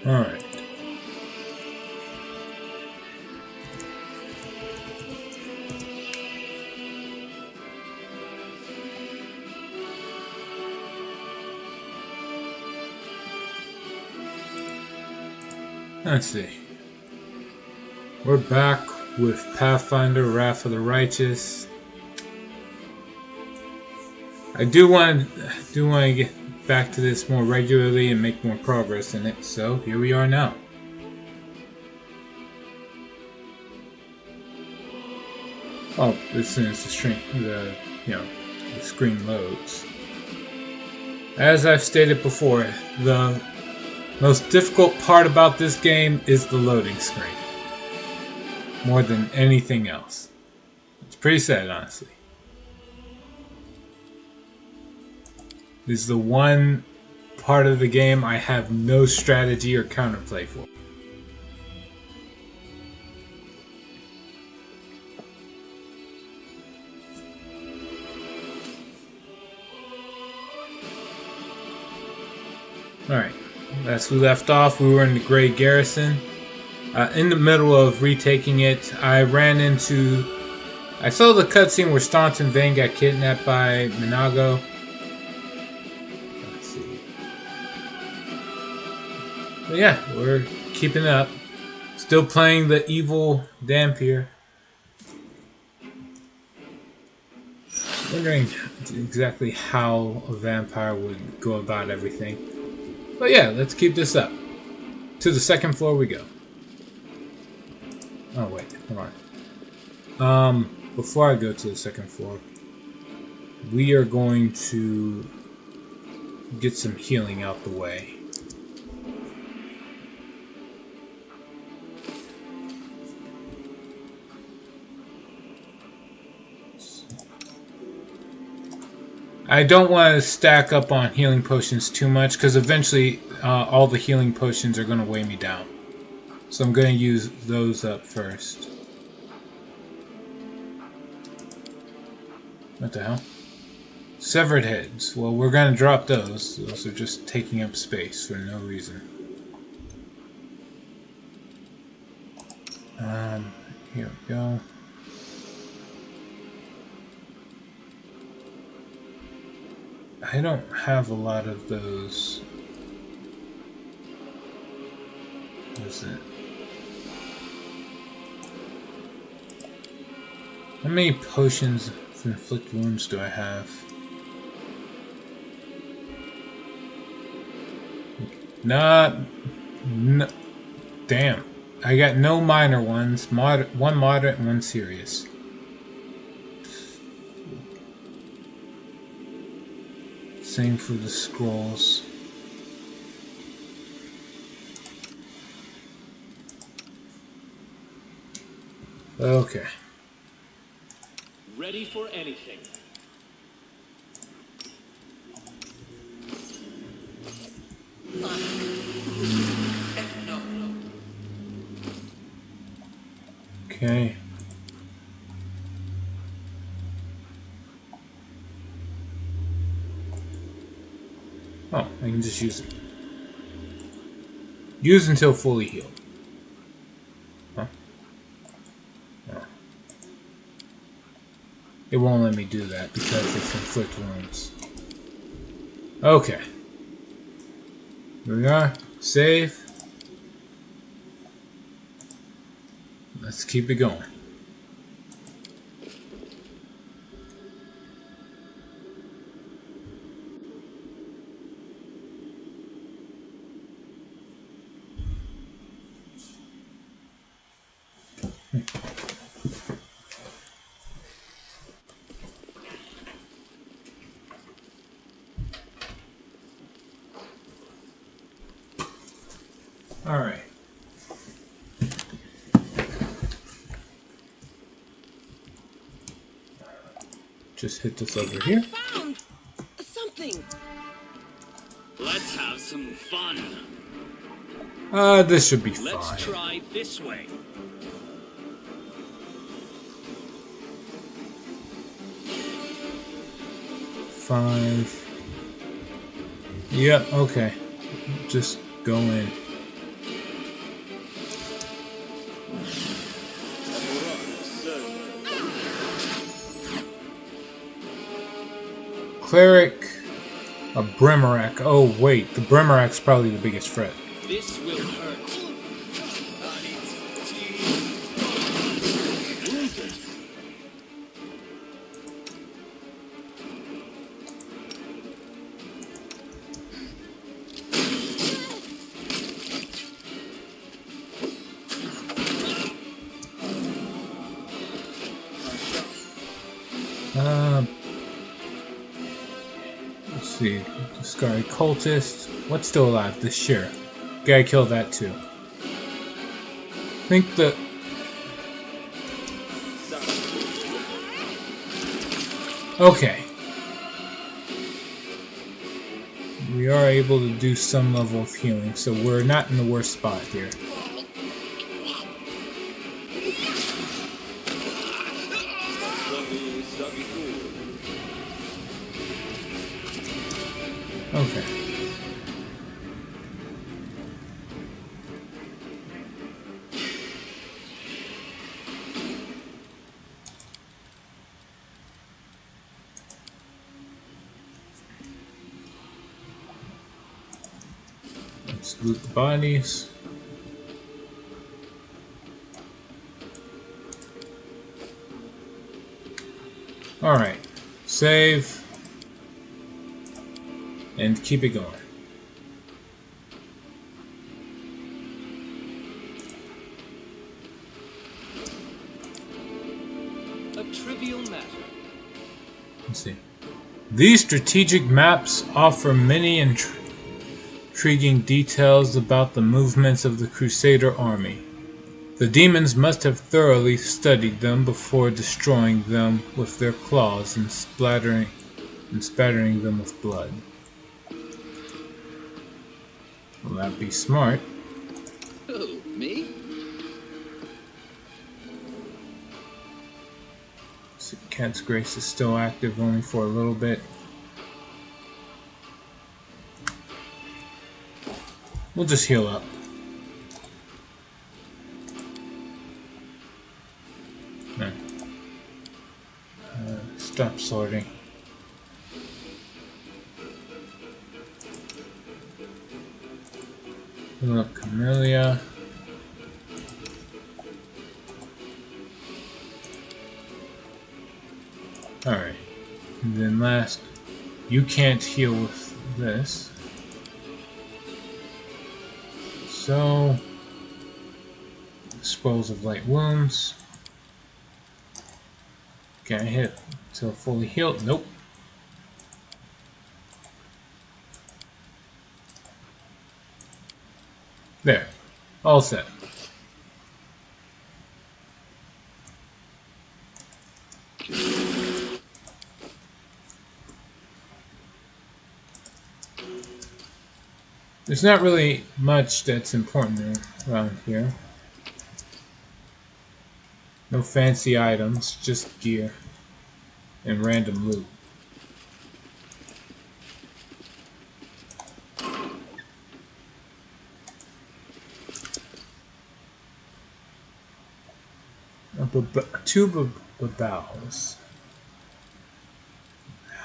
Alright. Let's see. We're back with Pathfinder Wrath of the Righteous. I do want to get back to this more regularly and make more progress in it, so here we are now. Oh, as soon as the screen loads. As I've stated before, the most difficult part about this game is the loading screen. More than anything else. It's pretty sad, honestly. This is the one part of the game I have no strategy or counterplay for. Alright, as we left off, we were in the Grey Garrison. In the middle of retaking it, I saw the cutscene where Staunton and Vane got kidnapped by Minago. Let's see. But yeah, we're keeping up. Still playing the evil Dampier. Wondering exactly how a vampire would go about everything. But yeah, let's keep this up. To the second floor we go. Oh wait, hold on. Before I go to the second floor, we are going to get some healing out the way. I don't want to stack up on healing potions too much because eventually all the healing potions are going to weigh me down. So I'm going to use those up first. What the hell? Severed heads. Well, we're going to drop those. Those are just taking up space for no reason. Here we go. I don't have a lot of those. What is it? How many potions of inflict wounds do I have? No, damn. I got no minor ones. One moderate and one serious. Same for the scrolls. Okay. Ready for anything. Okay. Oh, I can just use it. Use until fully healed. Huh? Oh. It won't let me do that because it's inflict wounds. Okay. Here we are. Save. Let's keep it going. All right. Just hit this over here. Found something. Let's have some fun. This should be fine. Let's try this way. Five. Yep, okay. Just go in. Cleric, a Brimarak. Oh wait, the Brimarak's probably the biggest threat. This will hurt. Let's see. Discard cultist. What's still alive? The sheriff. Gotta kill that too. I think the. Okay. We are able to do some level of healing, so we're not in the worst spot here. Okay. Let's loot the bodies. Alright. Save. And keep it going. A trivial matter. Let's see. These strategic maps offer many intriguing details about the movements of the Crusader army. The demons must have thoroughly studied them before destroying them with their claws and spattering them with blood. Will that be smart? Who, me? So Cat's Grace is still active only for a little bit. We'll just heal up. No. Stop sorting. Heal up Camellia. Alright. And then last, you can't heal with this. So, dispose of light wounds. Can I hit until fully healed? Nope. There. All set. There's not really much that's important around here. No fancy items, just gear and random loot. A tube of babals.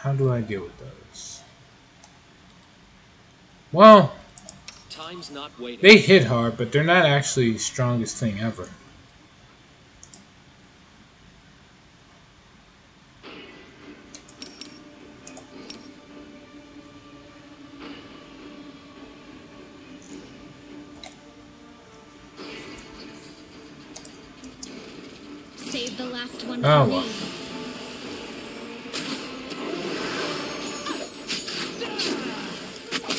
How do I deal with those? Well, Time's not waiting. they hit hard, but they're not actually the strongest thing ever. Save the last one Oh, for well. me.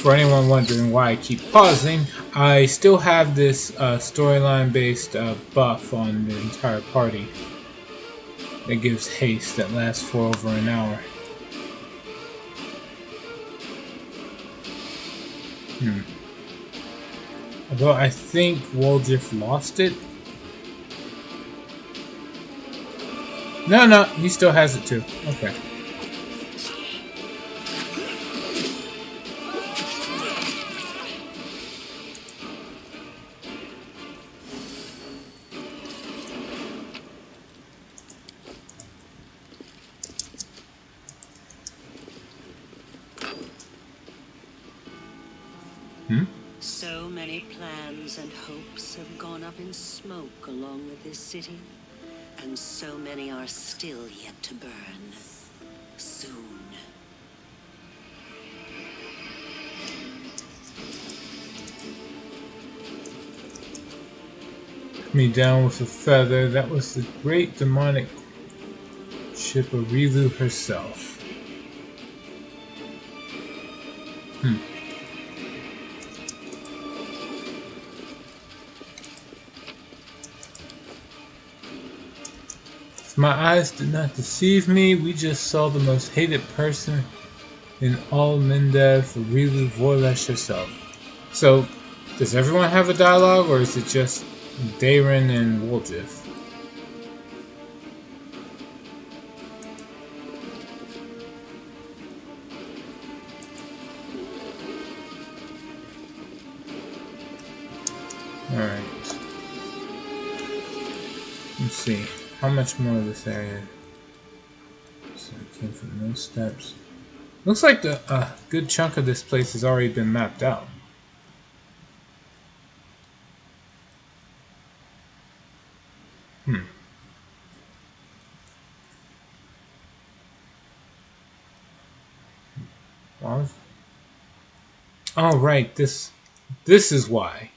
For anyone wondering why I keep pausing, I still have this storyline-based buff on the entire party that gives haste that lasts for over an hour. Although I think Woljif lost it. No, he still has it too. Okay. So many plans and hopes have gone up in smoke along with this city, and so many are still yet to burn. Soon. Me down with a feather. That was the great demonic ship of Rilu herself. If my eyes did not deceive me, we just saw the most hated person in all Mindev, Rilu Vorlesh herself. So, does everyone have a dialogue, or is it just Dayron and Woljif? Alright. Let's see. How much more of this area? So it came from those steps. Looks like a good chunk of this place has already been mapped out. Well, oh right, this is why.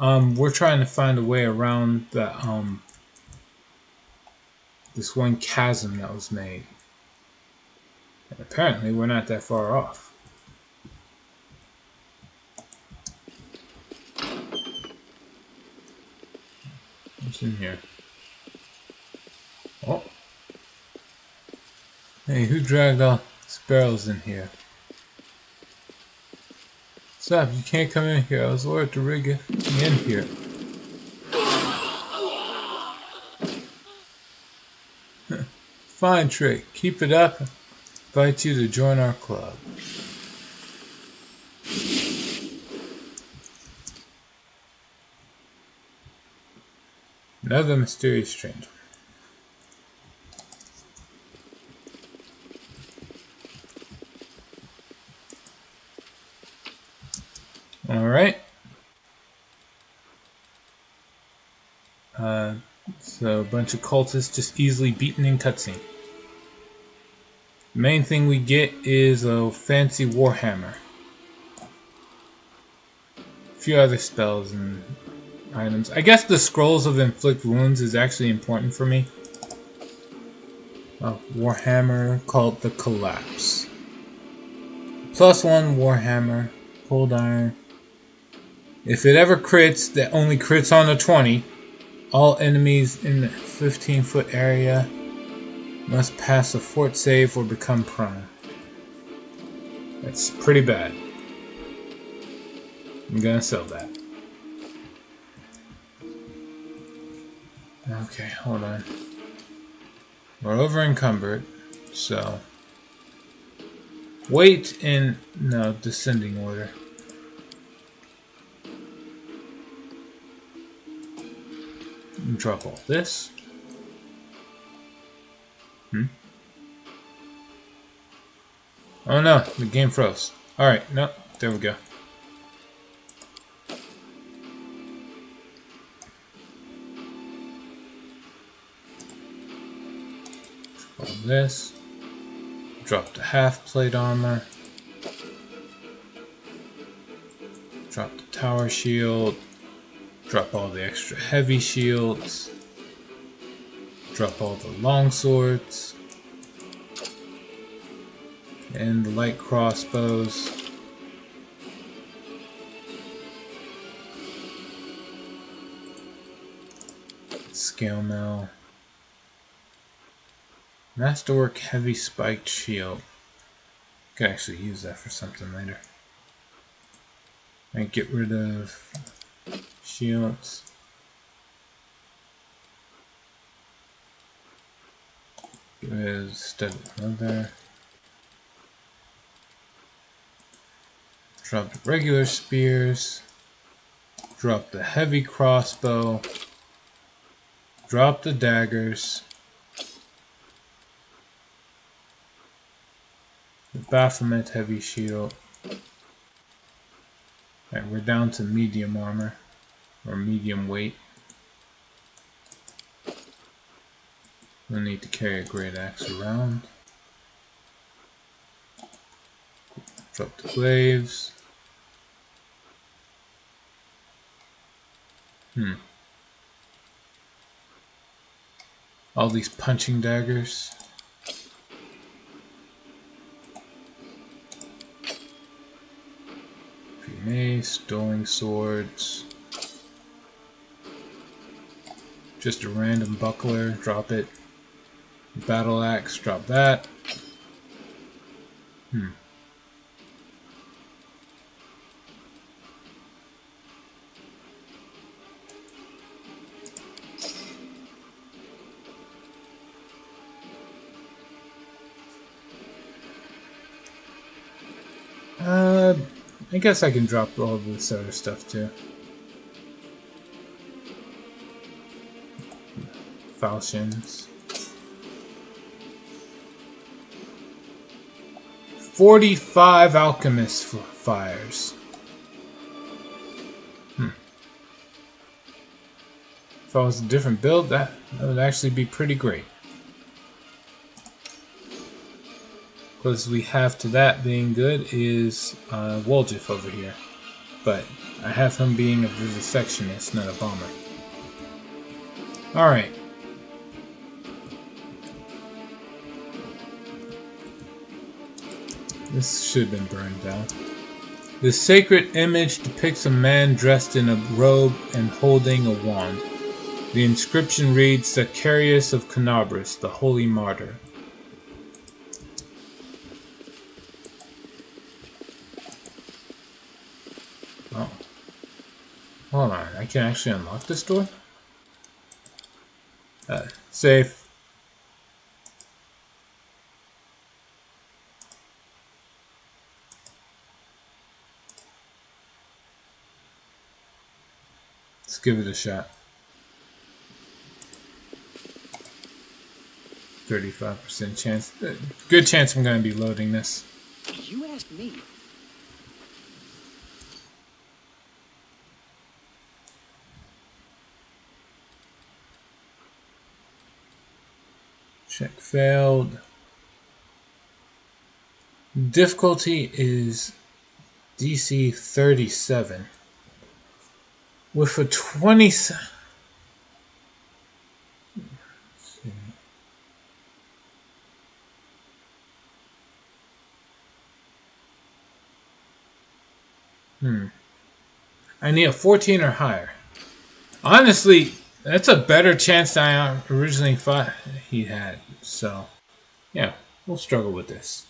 We're trying to find a way around the this one chasm that was made. And apparently we're not that far off. What's in here? Oh. Hey, who dragged all sparrows in here? Stop, you can't come in here. I was ordered to rig it in here. Fine trick. Keep it up. Invite you to join our club. Another mysterious stranger. Alright. So a bunch of cultists just easily beaten in cutscene. The main thing we get is a fancy warhammer. A few other spells and items. I guess the scrolls of inflict wounds is actually important for me. A warhammer called the Collapse. +1 warhammer, cold iron. If it ever crits, that only crits on the 20. All enemies in the 15-foot area must pass a fort save or become prone. That's pretty bad. I'm gonna sell that. Okay, hold on. We're over encumbered, so wait in descending order. Drop all this. Oh no, the game froze. Alright, no, there we go. All this. Drop the half plate armor. Drop the tower shield. Drop all the extra heavy shields. Drop all the long swords. And the light crossbows. Scale mill. Masterwork heavy spiked shield. Could actually use that for something later. And get rid of shields. Get rid of studded leather. Drop the regular spears. Drop the heavy crossbow. Drop the daggers. The Baphomet heavy shield. Alright, we're down to medium armor. Or medium weight. We'll need to carry a great axe around. Drop the glaives. All these punching daggers. Mace, dueling swords. Just a random buckler, drop it. Battle axe, drop that. I guess I can drop all of this other stuff too. Falchions. 45 alchemist fires. If I was a different build, that would actually be pretty great. Closest we have to that being good is Woljif over here. But I have him being a vivisectionist, not a bomber. Alright. This should have been burned down. The sacred image depicts a man dressed in a robe and holding a wand. The inscription reads, Zacharias of Canabris, the holy martyr. Oh. Hold on, I can actually unlock this door? Safe. Let's give it a shot. 35% chance. Good chance I'm going to be loading this. You asked me. Check failed. Difficulty is DC 37. With a 20... I need a 14 or higher. Honestly, that's a better chance than I originally thought he had. So, yeah, we'll struggle with this.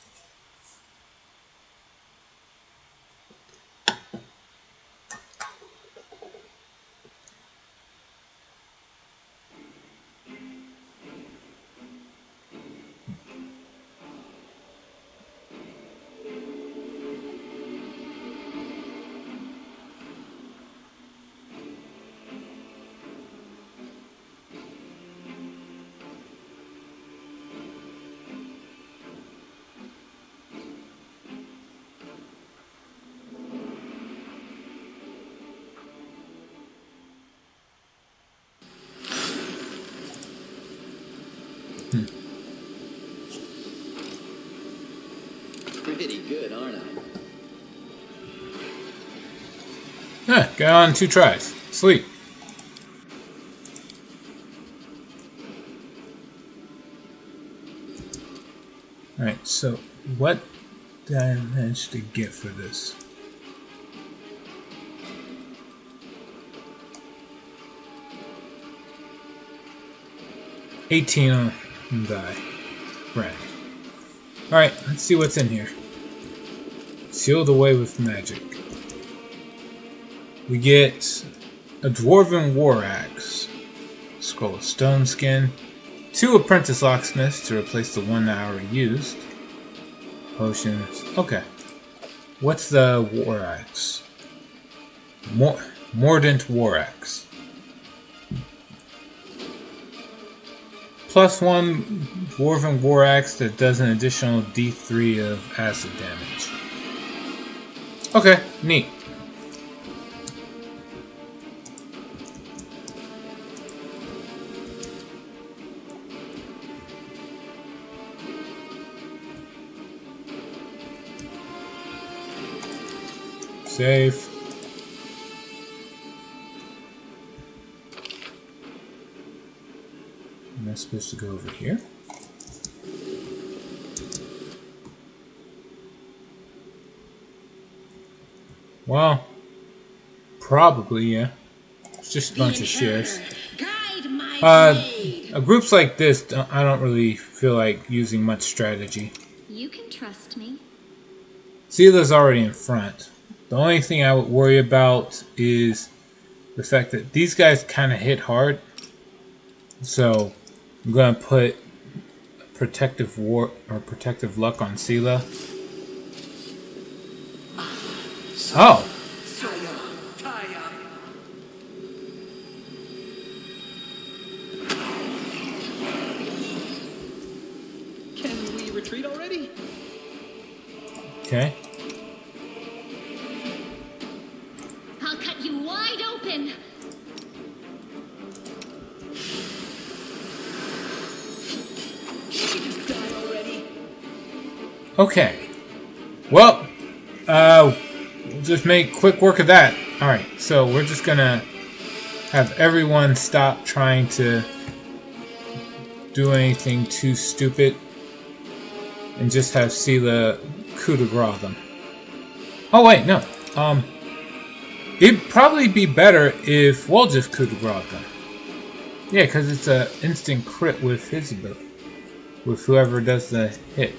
Pretty good, aren't I? Got on 2 tries. Sweet. Alright, so what did I manage to get for this? $18 on die. Right. Alright, let's see what's in here. Sealed away with magic. We get a dwarven war axe, scroll of stone skin, 2 apprentice locksmiths to replace the 1 I already used, potions. Okay, what's the war axe? Mordant war axe. +1 dwarven war axe that does an additional D3 of acid damage. Okay, neat. Save. Am I supposed to go over here? Well, probably, yeah. It's just a bunch of shares. Groups like this, I don't really feel like using much strategy. You can trust me. Sela's already in front. The only thing I would worry about is the fact that these guys kind of hit hard. So I'm gonna put protective war or protective luck on Sela. Oh. Can we retreat already? Okay. I'll cut you wide open. Die already. Okay. Well, we'll just make quick work of that. Alright, so we're just gonna have everyone stop trying to do anything too stupid and just have Sela coup de grace them. Oh wait, no. It'd probably be better if we'll just coup de grace them. Yeah, because it's an instant crit with his ability. With whoever does the hit.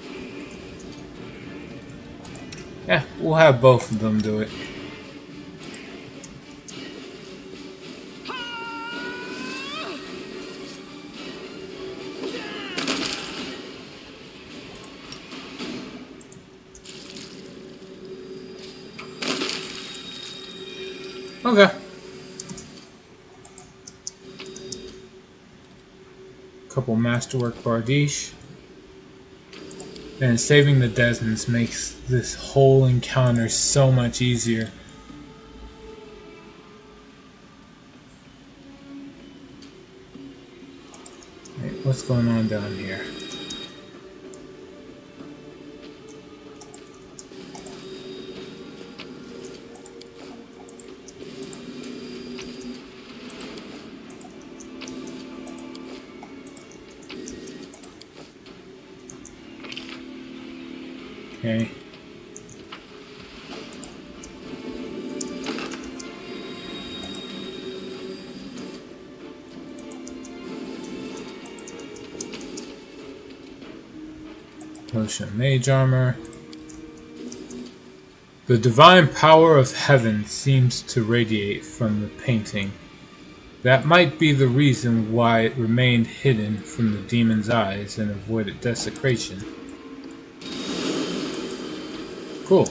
Yeah, we'll have both of them do it. Okay. Couple masterwork Bardiche. And saving the Desmonds makes this whole encounter so much easier. Right, what's going on down here? Okay. Potion of Mage Armor. The divine power of heaven seems to radiate from the painting. That might be the reason why it remained hidden from the demon's eyes and avoided desecration. Cool.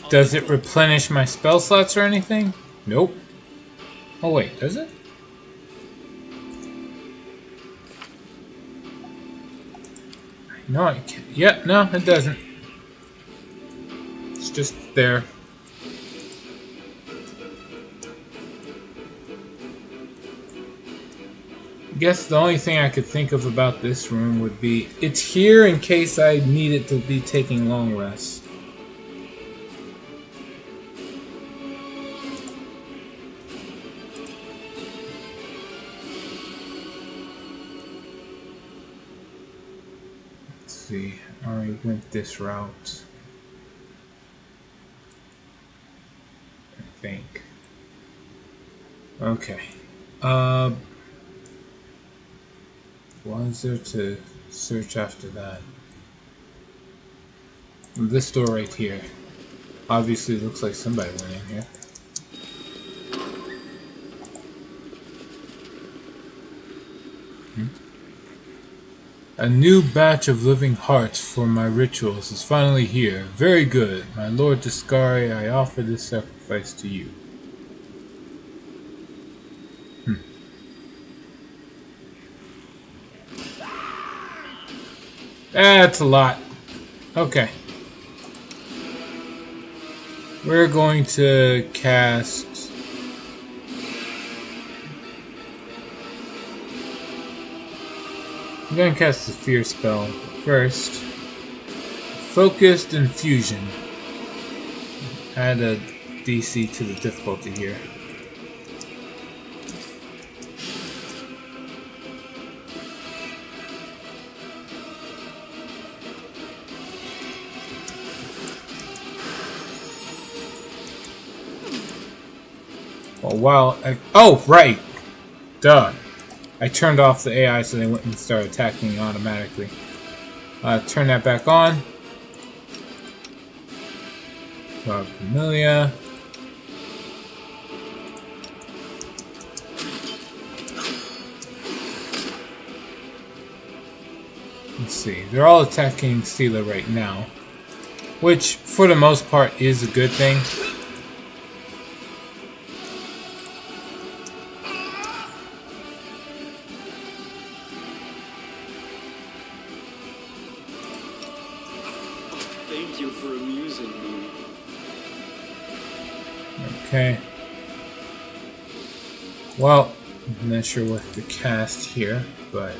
Does it replenish my spell slots or anything? Nope. Oh wait, does it? No, it can't. Yeah, no, it doesn't. It's just there. I guess the only thing I could think of about this room would be it's here in case I need it to be taking long rests. Let's see, I already went this route. I think. Okay. What is there to search after that? This door right here. Obviously looks like somebody went in here. A new batch of living hearts for my rituals is finally here. Very good. My Lord Discari, I offer this sacrifice to you. That's a lot. Okay. We're going to cast... I'm going to cast the Fear spell first. Focused infusion. Add a DC to the difficulty here. Oh, right! Duh. I turned off the AI so they wouldn't start attacking automatically. Turn that back on. Familia. Let's see. They're all attacking Sela right now, which for the most part is a good thing. Thank you for amusing me. Okay. Well, I'm not sure what to cast here, but...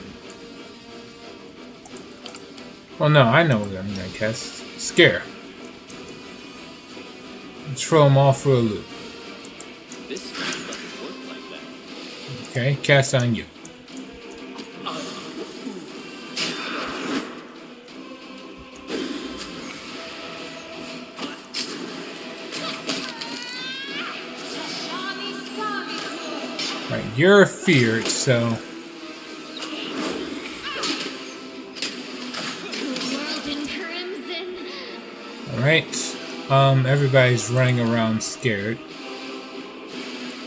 Well, no, I know what I'm going to cast. Scare. Let's throw them all for a loop. This doesn't work like that. Okay, cast on you. Right, you're feared, so... World in crimson. Alright, everybody's running around scared.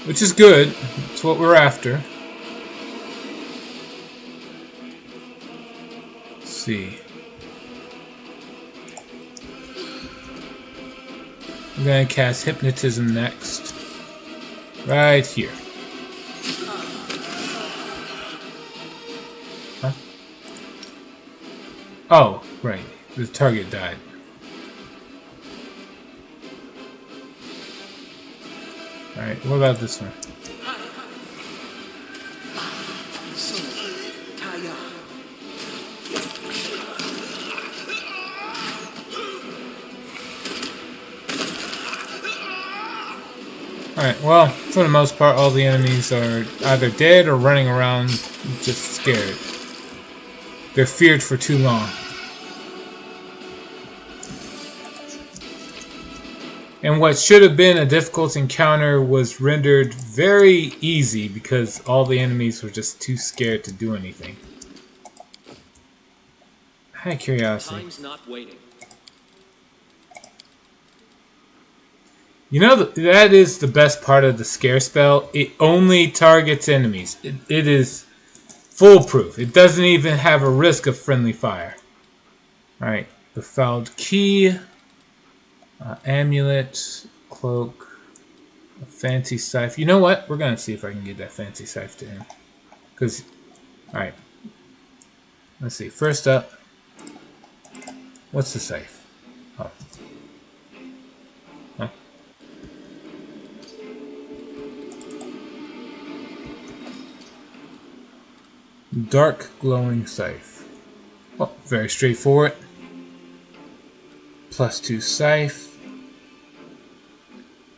Which is good, it's what we're after. Let's see. I'm gonna cast Hypnotism next. Right here. Huh? Oh, right. The target died. Alright, what about this one? Alright, well, for the most part, all the enemies are either dead or running around just scared. They're feared for too long. And what should have been a difficult encounter was rendered very easy because all the enemies were just too scared to do anything. I had curiosity. Time's not waiting. You know, that is the best part of the scare spell. It only targets enemies. It is foolproof. It doesn't even have a risk of friendly fire. Alright, Befouled Key, Amulet, Cloak, a Fancy Scythe. You know what? We're going to see if I can get that Fancy Scythe to him. Because, alright. Let's see. First up, what's the scythe? Oh. Huh? Dark Glowing Scythe. Well, very straightforward. +2 Scythe.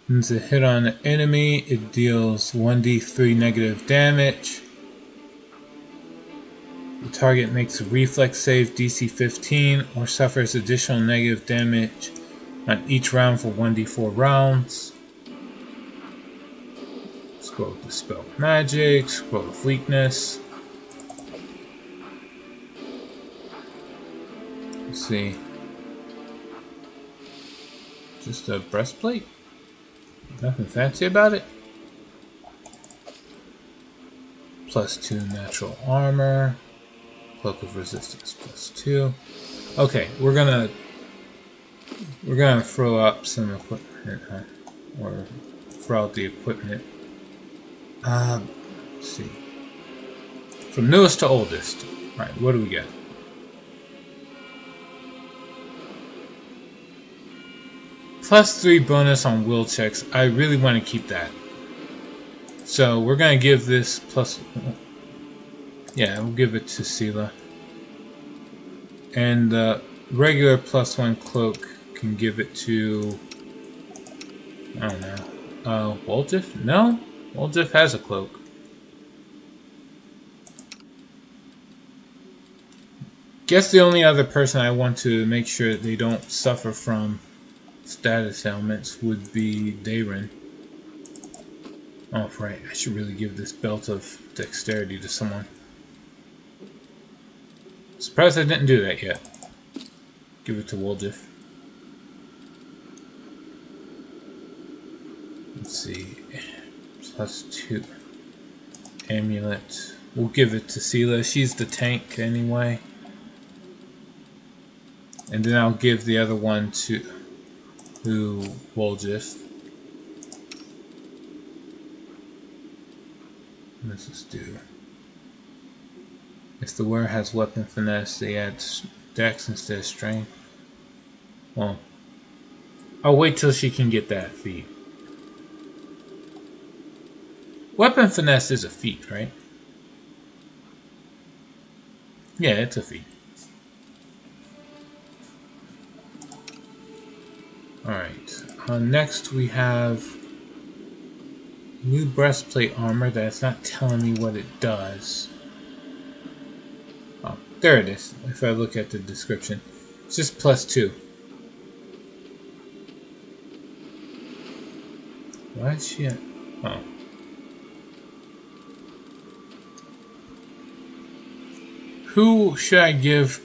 When it's a hit on an enemy, it deals 1d3 negative damage. The target makes a reflex save DC 15 or suffers additional negative damage on each round for 1d4 rounds. Scroll to Spell Magic, scroll to Weakness. Let's see. Just a breastplate? Nothing fancy about it. +2 natural armor. Cloak of Resistance +2. Okay, we're gonna throw up some equipment, or throw out the equipment. Let's see. From newest to oldest. Alright, what do we get? +3 bonus on will checks. I really want to keep that. So we're gonna give this yeah, we'll give it to Sela. And regular +1 cloak can give it to, I don't know, Woljif? No? Woljif has a cloak. Guess the only other person I want to make sure that they don't suffer from status ailments would be Dayrin. Oh, right. I should really give this belt of dexterity to someone. Surprised I didn't do that yet. Give it to Woljif. Let's see. +2. Amulet. We'll give it to Sela. She's the tank anyway. And then I'll give the other one to Woljif. What does this do? If the wearer has weapon finesse, they add dex instead of strength. Well, I'll wait till she can get that feat. Weapon finesse is a feat, right? Yeah, it's a feat. Alright, next we have new breastplate armor that's not telling me what it does. Oh, there it is, if I look at the description. It's just +2. Why is she at... Oh. Who should I give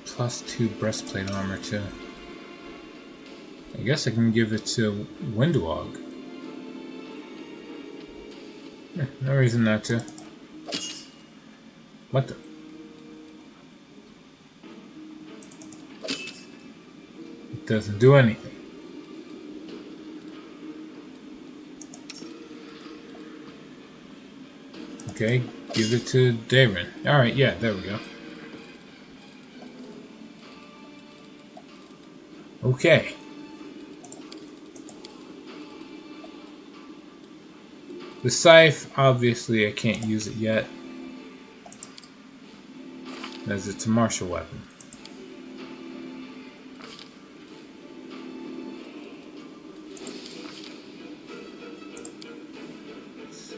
+2 breastplate armor to? I guess I can give it to Windwog. No reason not to. What the? It doesn't do anything. Okay, give it to Dayrin. Alright, yeah, there we go. Okay. The scythe, obviously I can't use it yet, as it's a martial weapon. Let's see.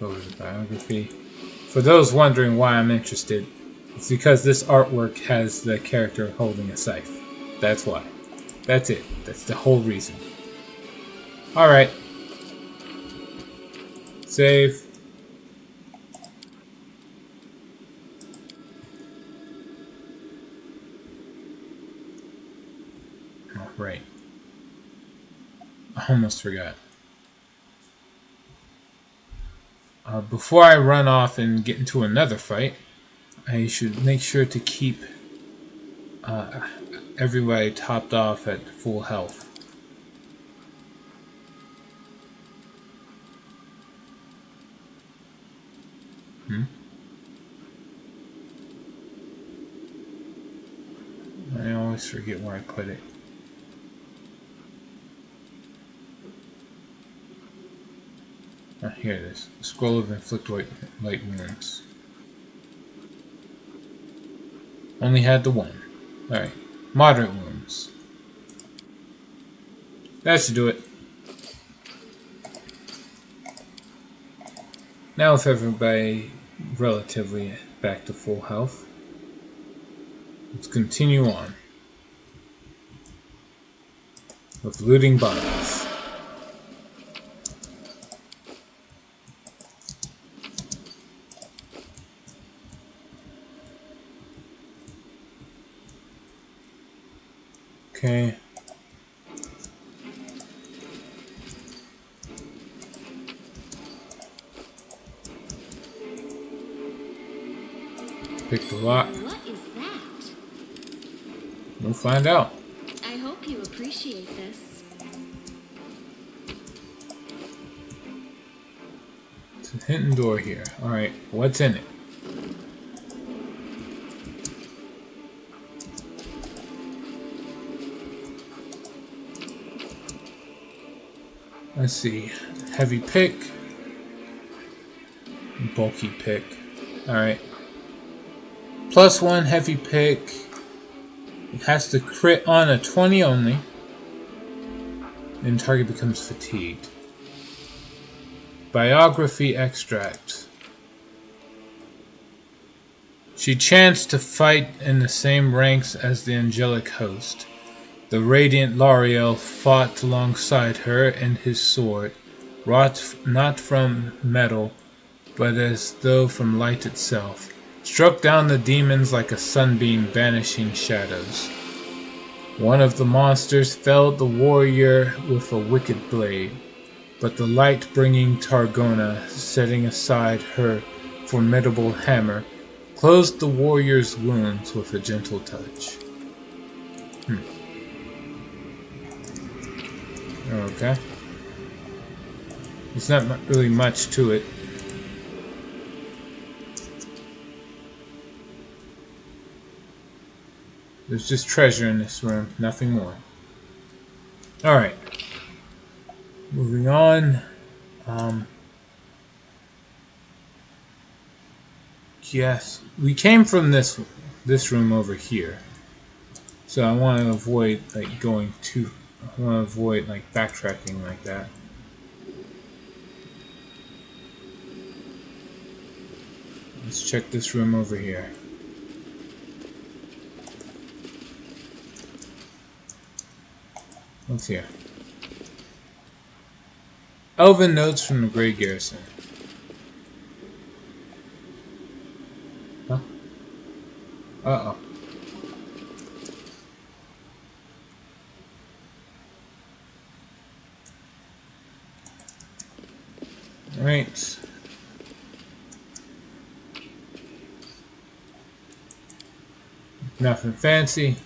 Go to the biography. For those wondering why I'm interested, it's because this artwork has the character holding a scythe. That's why. That's it. That's the whole reason. Alright. Save. Alright. I almost forgot. Before I run off and get into another fight, I should make sure to keep everybody topped off at full health. I always forget where I put it. Oh, here it is. Scroll of inflict light wounds. Only had the one. Alright. Moderate wounds. That should do it. Now with everybody relatively back to full health, let's continue on with looting bodies. Okay. Pick the lock. What is that? We'll find out. I hope you appreciate this. It's a hidden door here. Alright, what's in it? Let's see. Heavy pick. bulky pick. Alright. +1 heavy pick. It has to crit on a 20 only. And target becomes fatigued. Biography extract. She chanced to fight in the same ranks as the angelic host. The radiant L'Oreal fought alongside her, and his sword, wrought not from metal, but as though from light itself, struck down the demons like a sunbeam banishing shadows. One of the monsters felled the warrior with a wicked blade, but the light-bringing Targona, setting aside her formidable hammer, closed the warrior's wounds with a gentle touch. Okay. There's not really much to it. There's just treasure in this room, nothing more. Alright. Moving on. Yes. We came from this room over here. So I want to avoid like going too... I want to avoid like backtracking like that. Let's check this room over here. What's here? Elven notes from the Great Garrison. Huh? Uh-oh. Alright. Nothing fancy.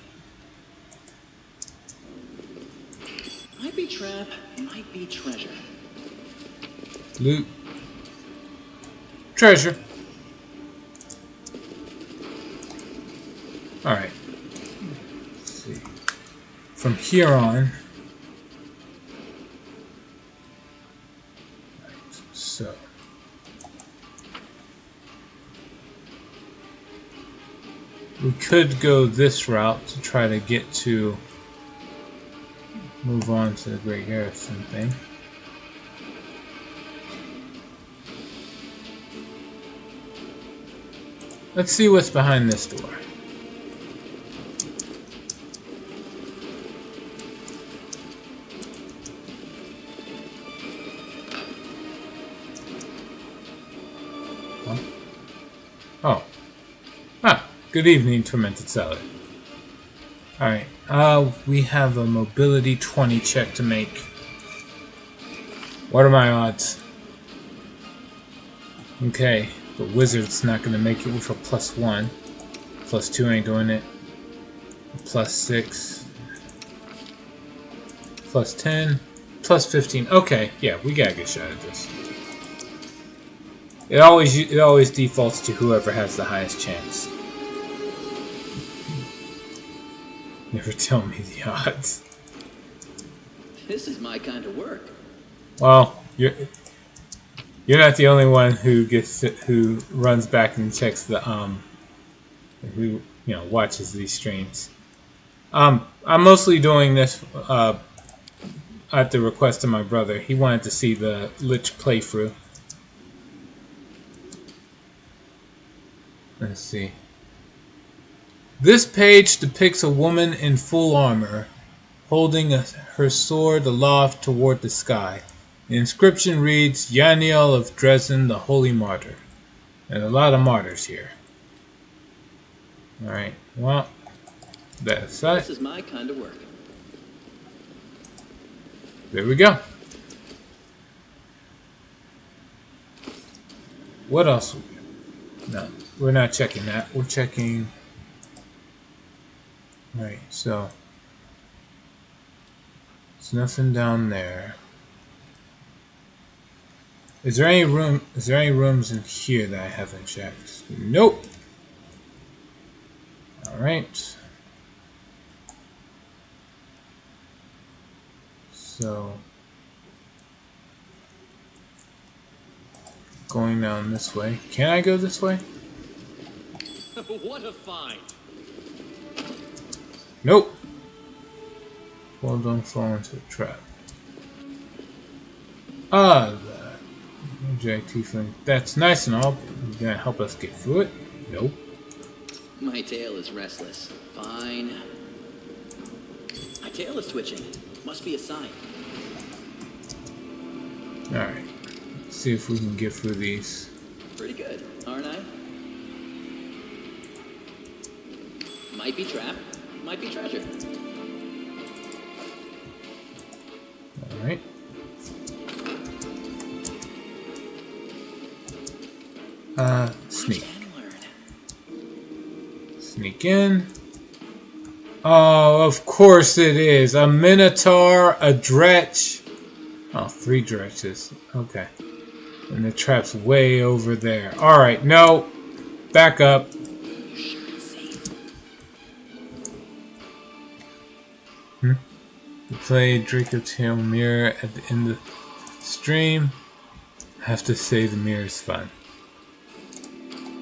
Might be trap, might be treasure. Loot. Treasure. Alright. Let's see. From here on. Right, so. We could go this route to try to get to move on to the Great Garrison thing. Let's see what's behind this door. Huh? Oh. Ah, good evening, Tormented Cellar. Alright, we have a mobility 20 check to make. What are my odds? Okay, the wizard's not going to make it with a +1. +2 ain't doing it. +6. +10. +15. Okay, yeah, we got a good shot at this. It always defaults to whoever has the highest chance. Never tell me the odds. This is my kind of work. Well, you're not the only one who runs back and checks the who watches these streams. I'm mostly doing this at the request of my brother. He wanted to see the Lich playthrough. Let's see. This page depicts a woman in full armor, holding her sword aloft toward the sky. The inscription reads, Yaniel of Dresden, the Holy Martyr. And a lot of martyrs here. Alright, well, that's that. This is my kind of work. There we go. What else? No, we're not checking that. We're checking... Alright, so... There's nothing down there. Is there any rooms in here that I haven't checked? Nope. Alright. So going down this way. Can I go this way? What a find! Nope. Well, don't fall into a trap. Ah, the tiefling. That's nice and all. You gonna help us get through it? Nope. My tail is restless. Fine. My tail is twitching. Must be a sign. Alright. Let's see if we can get through these. Pretty good, aren't I? Might be trap, might be treasure. Alright. Sneak. Sneak in. Oh, of course it is. A Minotaur, a Dretch. Oh, 3 Dretches. Okay. And the trap's way over there. Alright, no. Back up. We played Draco Tail Mirror at the end of the stream. I have to say the mirror is fun.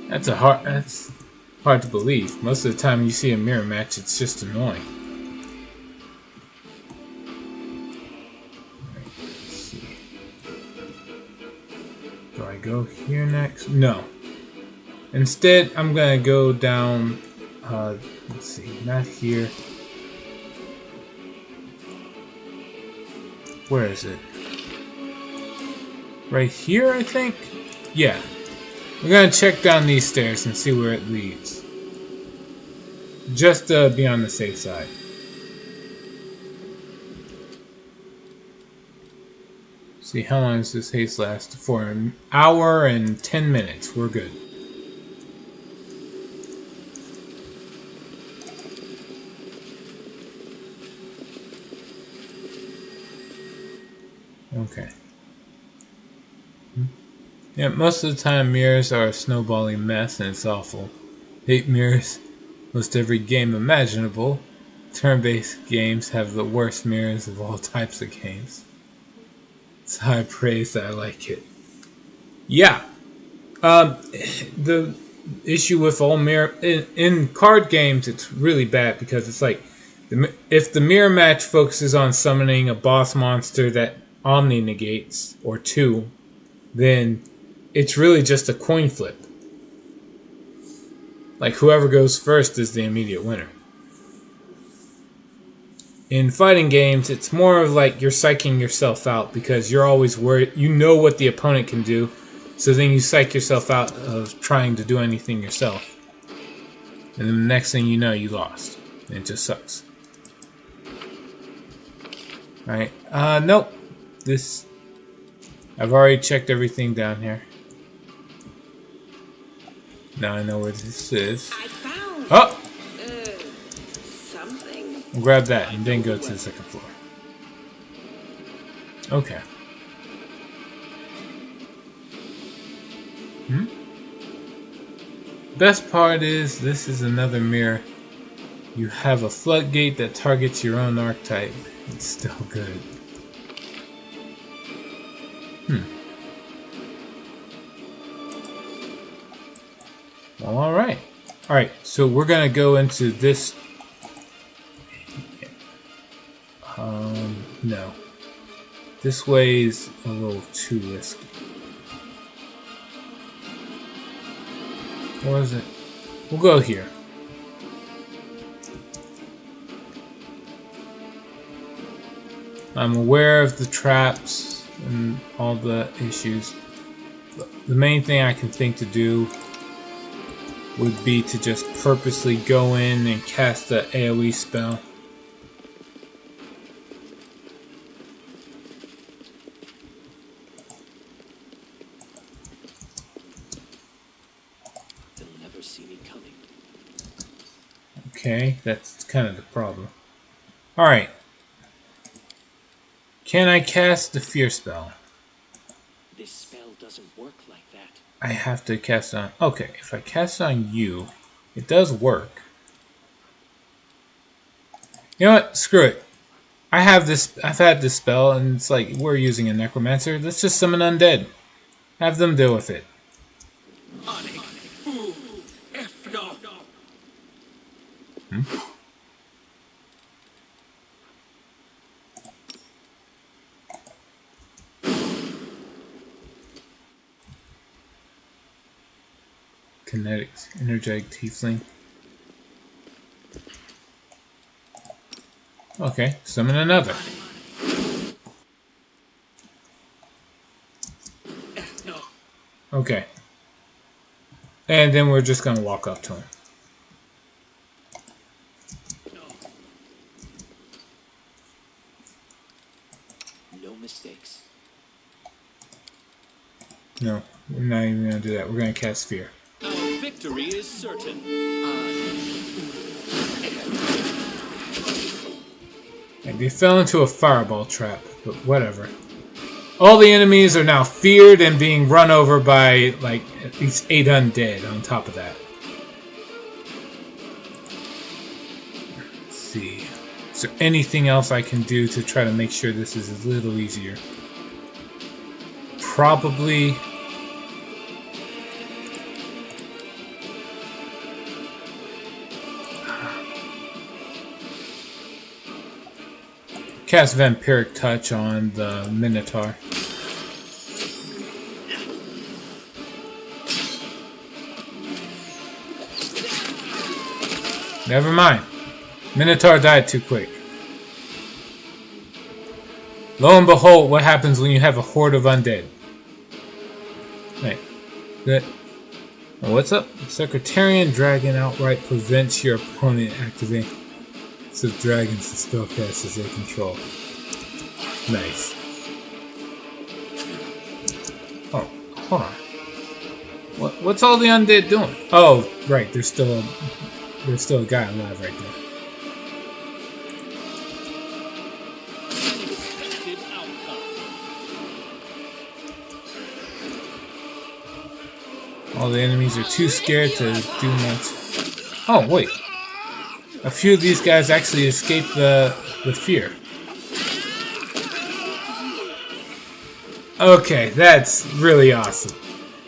That's hard to believe. Most of the time you see a mirror match, it's just annoying. Alright, let's see. Do I go here next? No. Instead, I'm gonna go down, let's see, not here. Where is it? Right here, I think? Yeah. We're gonna check down these stairs and see where it leads. Just to be on the safe side. See, how long does this haste last? For an hour and 10 minutes. We're good. Okay. Yeah, most of the time mirrors are a snowballing mess and it's awful. Hate mirrors. Most every game imaginable. Turn-based games have the worst mirrors of all types of games. It's high praise that I like it. Yeah. The issue with all mirror... In card games, it's really bad because it's like... If the mirror match focuses on summoning a boss monster that Omni negates, or 2, then it's really just a coin flip. Like, whoever goes first is the immediate winner. In fighting games, it's more of like you're psyching yourself out because you're always worried. You know what the opponent can do, so then you psych yourself out of trying to do anything yourself. And then the next thing you know, you lost. And it just sucks. Alright, nope. I've already checked everything down here. Now I know where this is. I found something. We'll grab that and then go to the second floor. Okay. Best part is this is another mirror. You have a floodgate that targets your own archetype. It's still good. Well, alright. Alright, so we're gonna go into this. No. This way is a little too risky. What is it? We'll go here. I'm aware of the traps and all the issues. The main thing I can think to do would be to just purposely go in and cast the AoE spell. They'll never see me coming. Okay, that's kind of the problem. Alright. Can I cast the fear spell? This spell doesn't work like that. I have to cast it on... Okay, if I cast it on you, it does work. You know what? Screw it. I've had this spell, and it's like, we're using a necromancer. Let's just summon undead. Have them deal with it. Hmm? Kinetics, energetic tiefling. Okay, summon another. Okay. And then we're just gonna walk up to him. No mistakes. No, we're not even gonna do that. We're gonna cast Fear. Our victory is certain. And they fell into a fireball trap, but whatever. All the enemies are now feared and being run over by, like, at least 8 undead on top of that. Let's see. Is there anything else I can do to try to make sure this is a little easier? Probably... cast Vampiric Touch on the Minotaur. Never mind. Minotaur died too quick. Lo and behold, what happens when you have a horde of undead? Right. Good. Now what's up? Secretarian Dragon outright prevents your opponent activating the dragons and spellcasters they control. Nice. Oh, hold on. What's all the undead doing? Oh, right. There's still a guy alive right there. Unexpected outcome. All the enemies are too scared to do much. Oh, wait. A few of these guys actually escaped the fear. Okay, that's really awesome.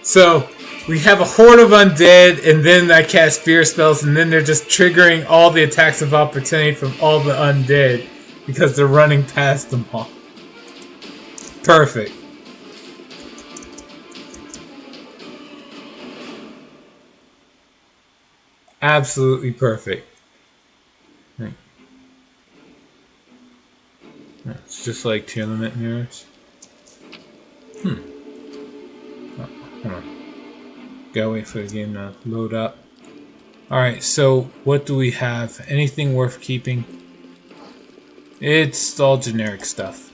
So, we have a horde of undead, and then I cast fear spells, and then they're just triggering all the attacks of opportunity from all the undead because they're running past them all. Perfect. Absolutely perfect. Right. It's just like tier limit mirrors. Oh, hold on. Gotta wait for the game to load up. Alright, so what do we have? Anything worth keeping? It's all generic stuff.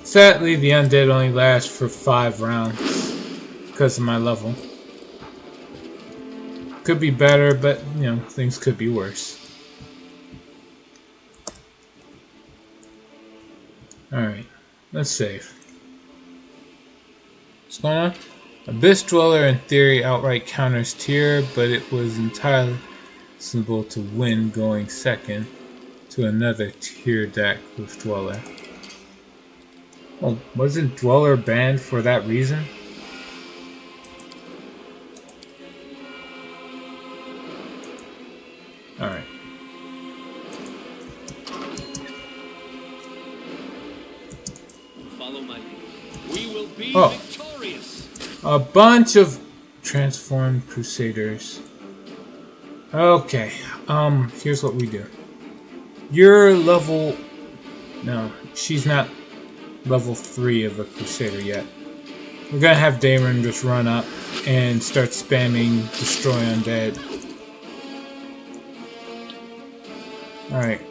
Sadly, the undead only last for 5 rounds because of my level. Could be better, but, you know, things could be worse. Alright, let's save. What's going on? Abyss Dweller in theory outright counters tier, but it was entirely possible to win going second to another tier deck with Dweller. Oh, wasn't Dweller banned for that reason? Alright. Follow my lead. We will be Oh. victorious. A bunch of transformed crusaders. Okay, here's what we do. You're level... No, she's not level 3 of a crusader yet. We're gonna have Daemon just run up and start spamming Destroy Undead. Alright.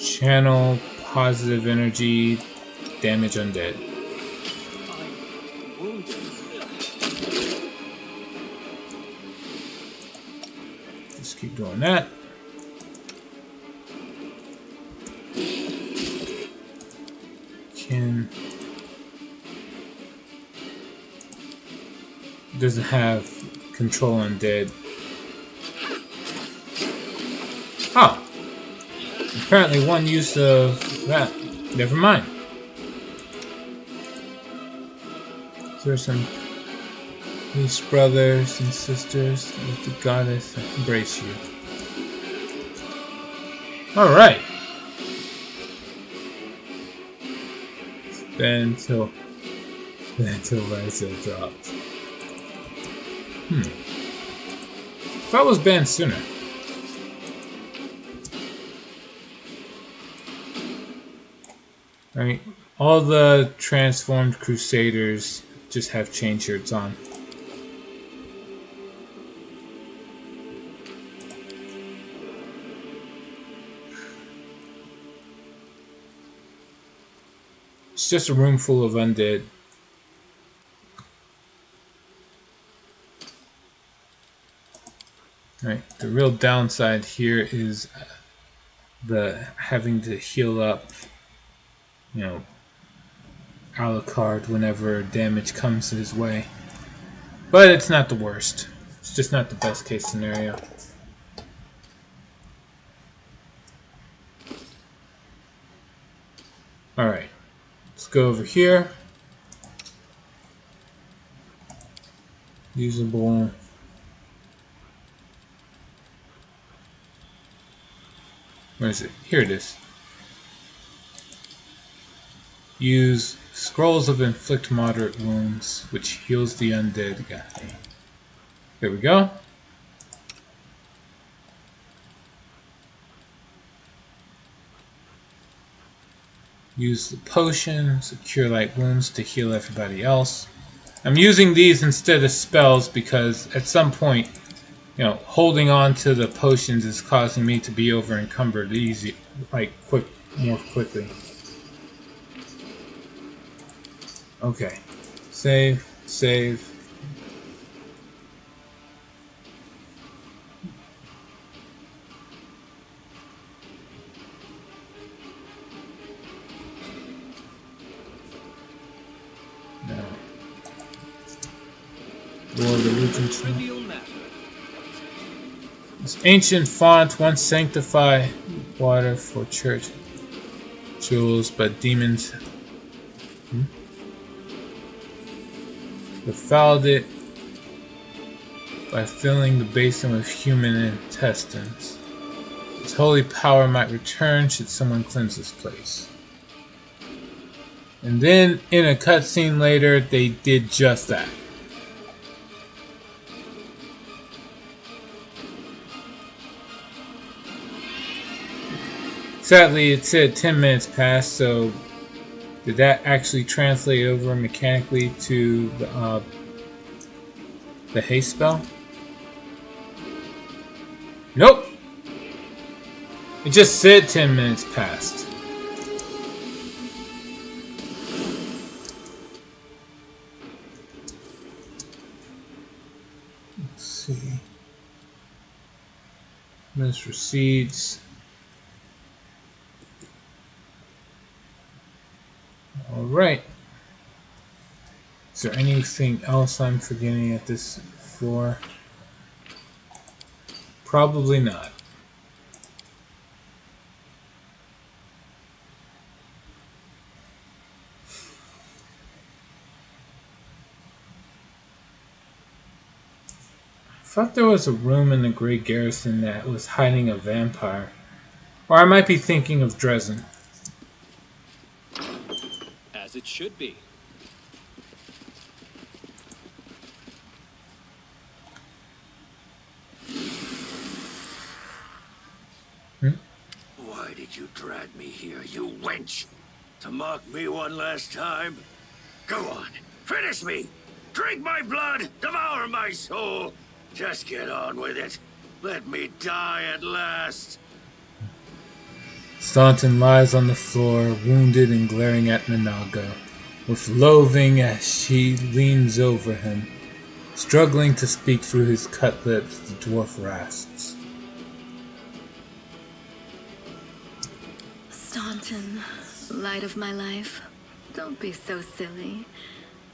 Channel positive energy, damage undead. Just keep doing that. doesn't have control undead. Oh, apparently one use of that. Never mind. There's some peace, brothers and sisters. Let the goddess embrace you. All right. Then until Liza dropped. Thought it was banned sooner. Right. All the transformed crusaders just have chain shirts on. It's just a room full of undead. Right. The real downside here is the having to heal up, you know, Alucard whenever damage comes his way. But it's not the worst. It's just not the best case scenario. Alright. Let's go over here. Usable. Where is it? Here it is. Use Scrolls of Inflict Moderate Wounds, which heals the undead guy. There we go. Use the potions, Cure Light Wounds to heal everybody else. I'm using these instead of spells because at some point, you know, holding on to the potions is causing me to be over encumbered more quickly. Okay. Save. Now. War of Allegiance. Trivial matter. This ancient font once sanctified water for church jewels, but demons befouled it by filling the basin with human intestines. Its holy power might return should someone cleanse this place. And then, in a cutscene later, they did just that. Sadly, it said 10 minutes passed, so did that actually translate over mechanically to the haste spell? Nope! It just said 10 minutes passed. Let's see. This recedes. Alright. Is there anything else I'm forgetting at this floor? Probably not. I thought there was a room in the Great Garrison that was hiding a vampire. Or I might be thinking of Dresden. As it should be. Why did you drag me here, you wench? To mock me one last time? Go on, finish me! Drink my blood, devour my soul! Just get on with it. Let me die at last. Staunton lies on the floor, wounded and glaring at Minago, with loathing as she leans over him. Struggling to speak through his cut lips, the dwarf rasps. Staunton, light of my life, don't be so silly.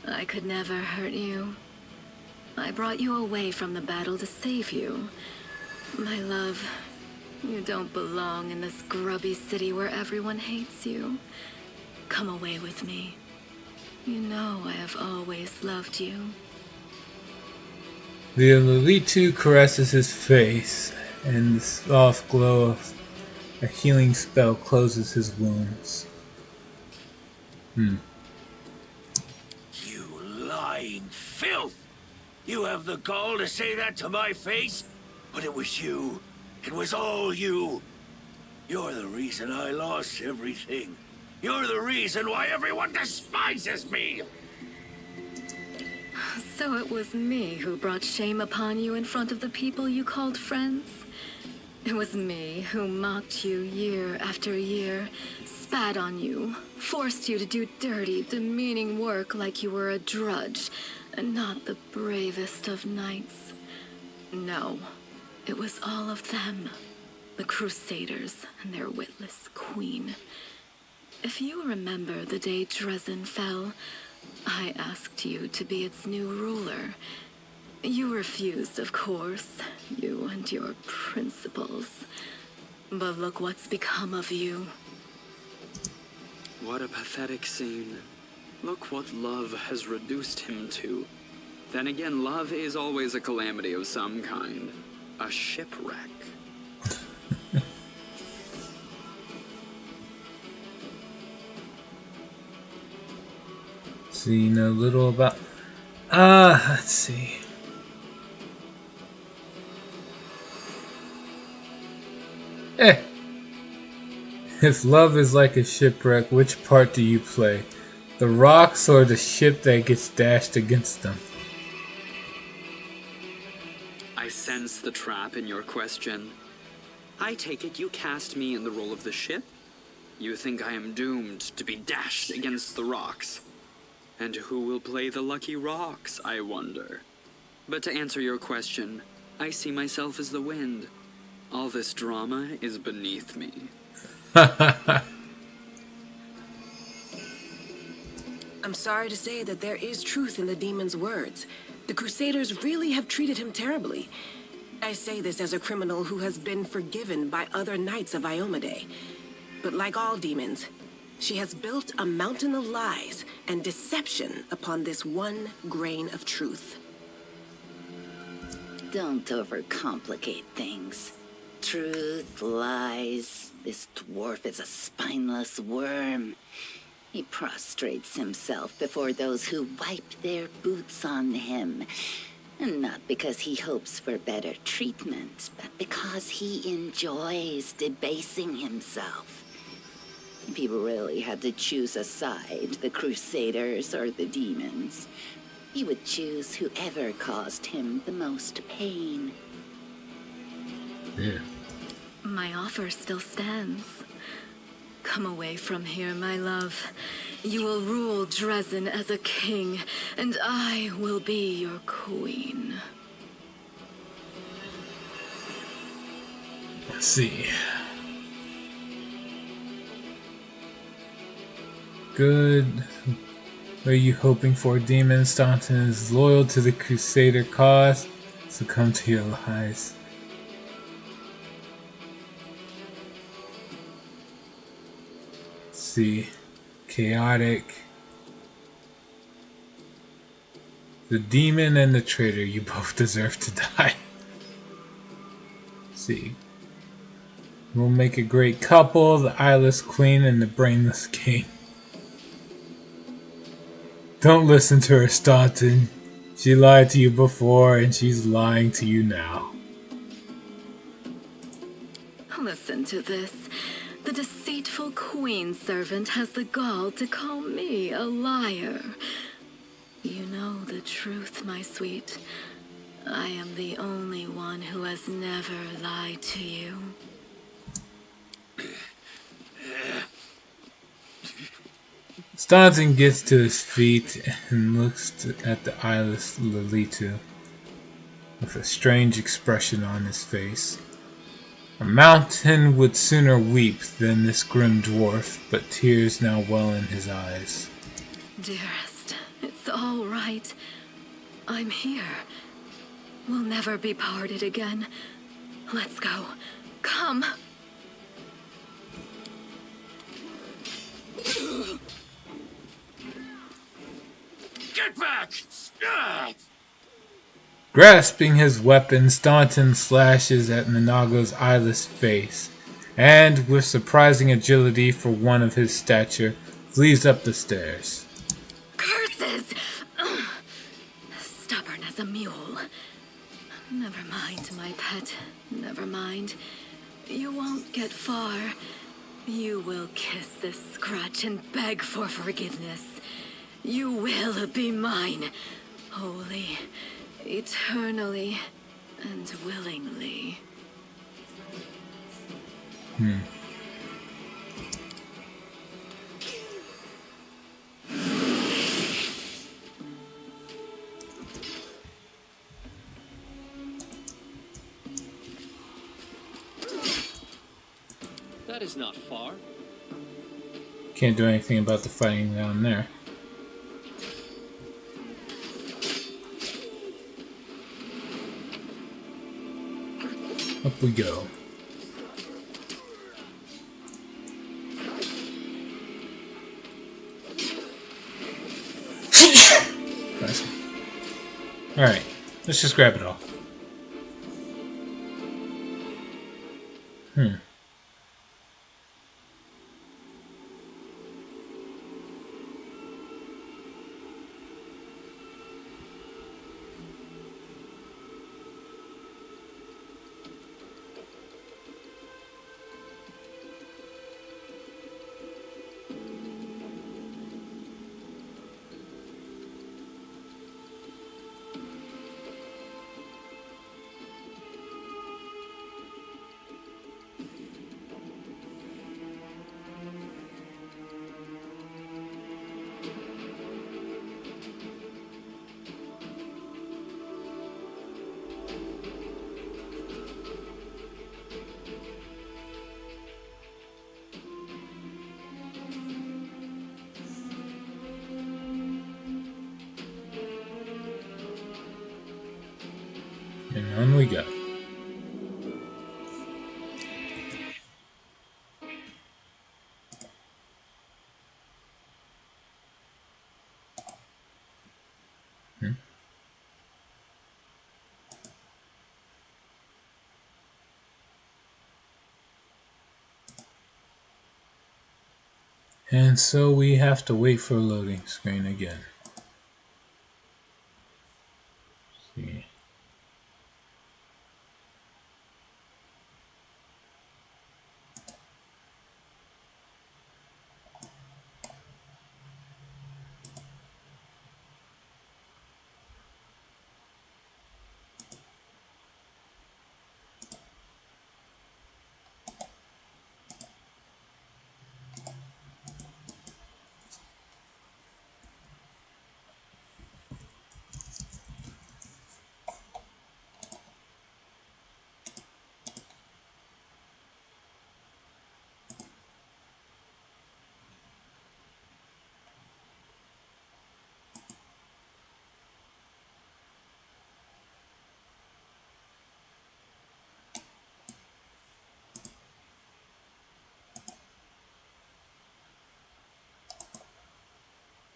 I could never hurt you. I brought you away from the battle to save you. My love, you don't belong in this grubby city where everyone hates you. Come away with me. You know I have always loved you. The Lalitu caresses his face, and the soft glow of a healing spell closes his wounds. You lying filth! You have the gall to say that to my face? But it was you. It was all you. You're the reason I lost everything. You're the reason why everyone despises me! So it was me who brought shame upon you in front of the people you called friends? It was me who mocked you year after year, spat on you, forced you to do dirty, demeaning work like you were a drudge, and not the bravest of knights. No, it was all of them, the Crusaders and their witless queen. If you remember the day Dresden fell, I asked you to be its new ruler. You refused, of course, you and your principles. But look what's become of you. What a pathetic scene. Look what love has reduced him to. Then again, love is always a calamity of some kind. A shipwreck. So you know little about... let's see. If love is like a shipwreck, which part do you play? The rocks or the ship that gets dashed against them? I sense the trap in your question. I take it you cast me in the role of the ship? You think I am doomed to be dashed against the rocks? And who will play the lucky rocks, I wonder? But to answer your question, I see myself as the wind. All this drama is beneath me. I'm sorry to say that there is truth in the demon's words. The Crusaders really have treated him terribly. I say this as a criminal who has been forgiven by other knights of Iomade. But like all demons, she has built a mountain of lies and deception upon this one grain of truth. Don't overcomplicate things. Truth, lies. This dwarf is a spineless worm. He prostrates himself before those who wipe their boots on him. And not because he hopes for better treatment, but because he enjoys debasing himself. If he really had to choose a side, the Crusaders or the demons, he would choose whoever caused him the most pain. Yeah. My offer still stands. Come away from here, my love. You will rule Dresden as a king, and I will be your queen. Let's see. Good. What are you hoping for, demon? Staunton is loyal to the Crusader cause. Succumb to your lies. See, chaotic. The demon and the traitor, you both deserve to die. See, we'll make a great couple, the eyeless queen and the brainless king. Don't listen to her, Staunton. She lied to you before and she's lying to you now. Listen to this. The deceitful queen servant has the gall to call me a liar. You know the truth, my sweet. I am the only one who has never lied to you. Staunton gets to his feet and looks at the eyeless Lalitu with a strange expression on his face. A mountain would sooner weep than this grim dwarf, but tears now well in his eyes. Dearest, it's all right. I'm here. We'll never be parted again. Let's go. Come. Get back! Ah! Grasping his weapon, Staunton slashes at Minago's eyeless face, and, with surprising agility for one of his stature, flees up the stairs. Curses! Ugh. Stubborn as a mule. Never mind, my pet. Never mind. You won't get far. You will kiss this scratch and beg for forgiveness. You will be mine. Wholly, eternally, and willingly. That is not far. Can't do anything about the fighting down there. Up we go. Alright, let's just grab it all. And on we go. And so we have to wait for a loading screen again. Let's see.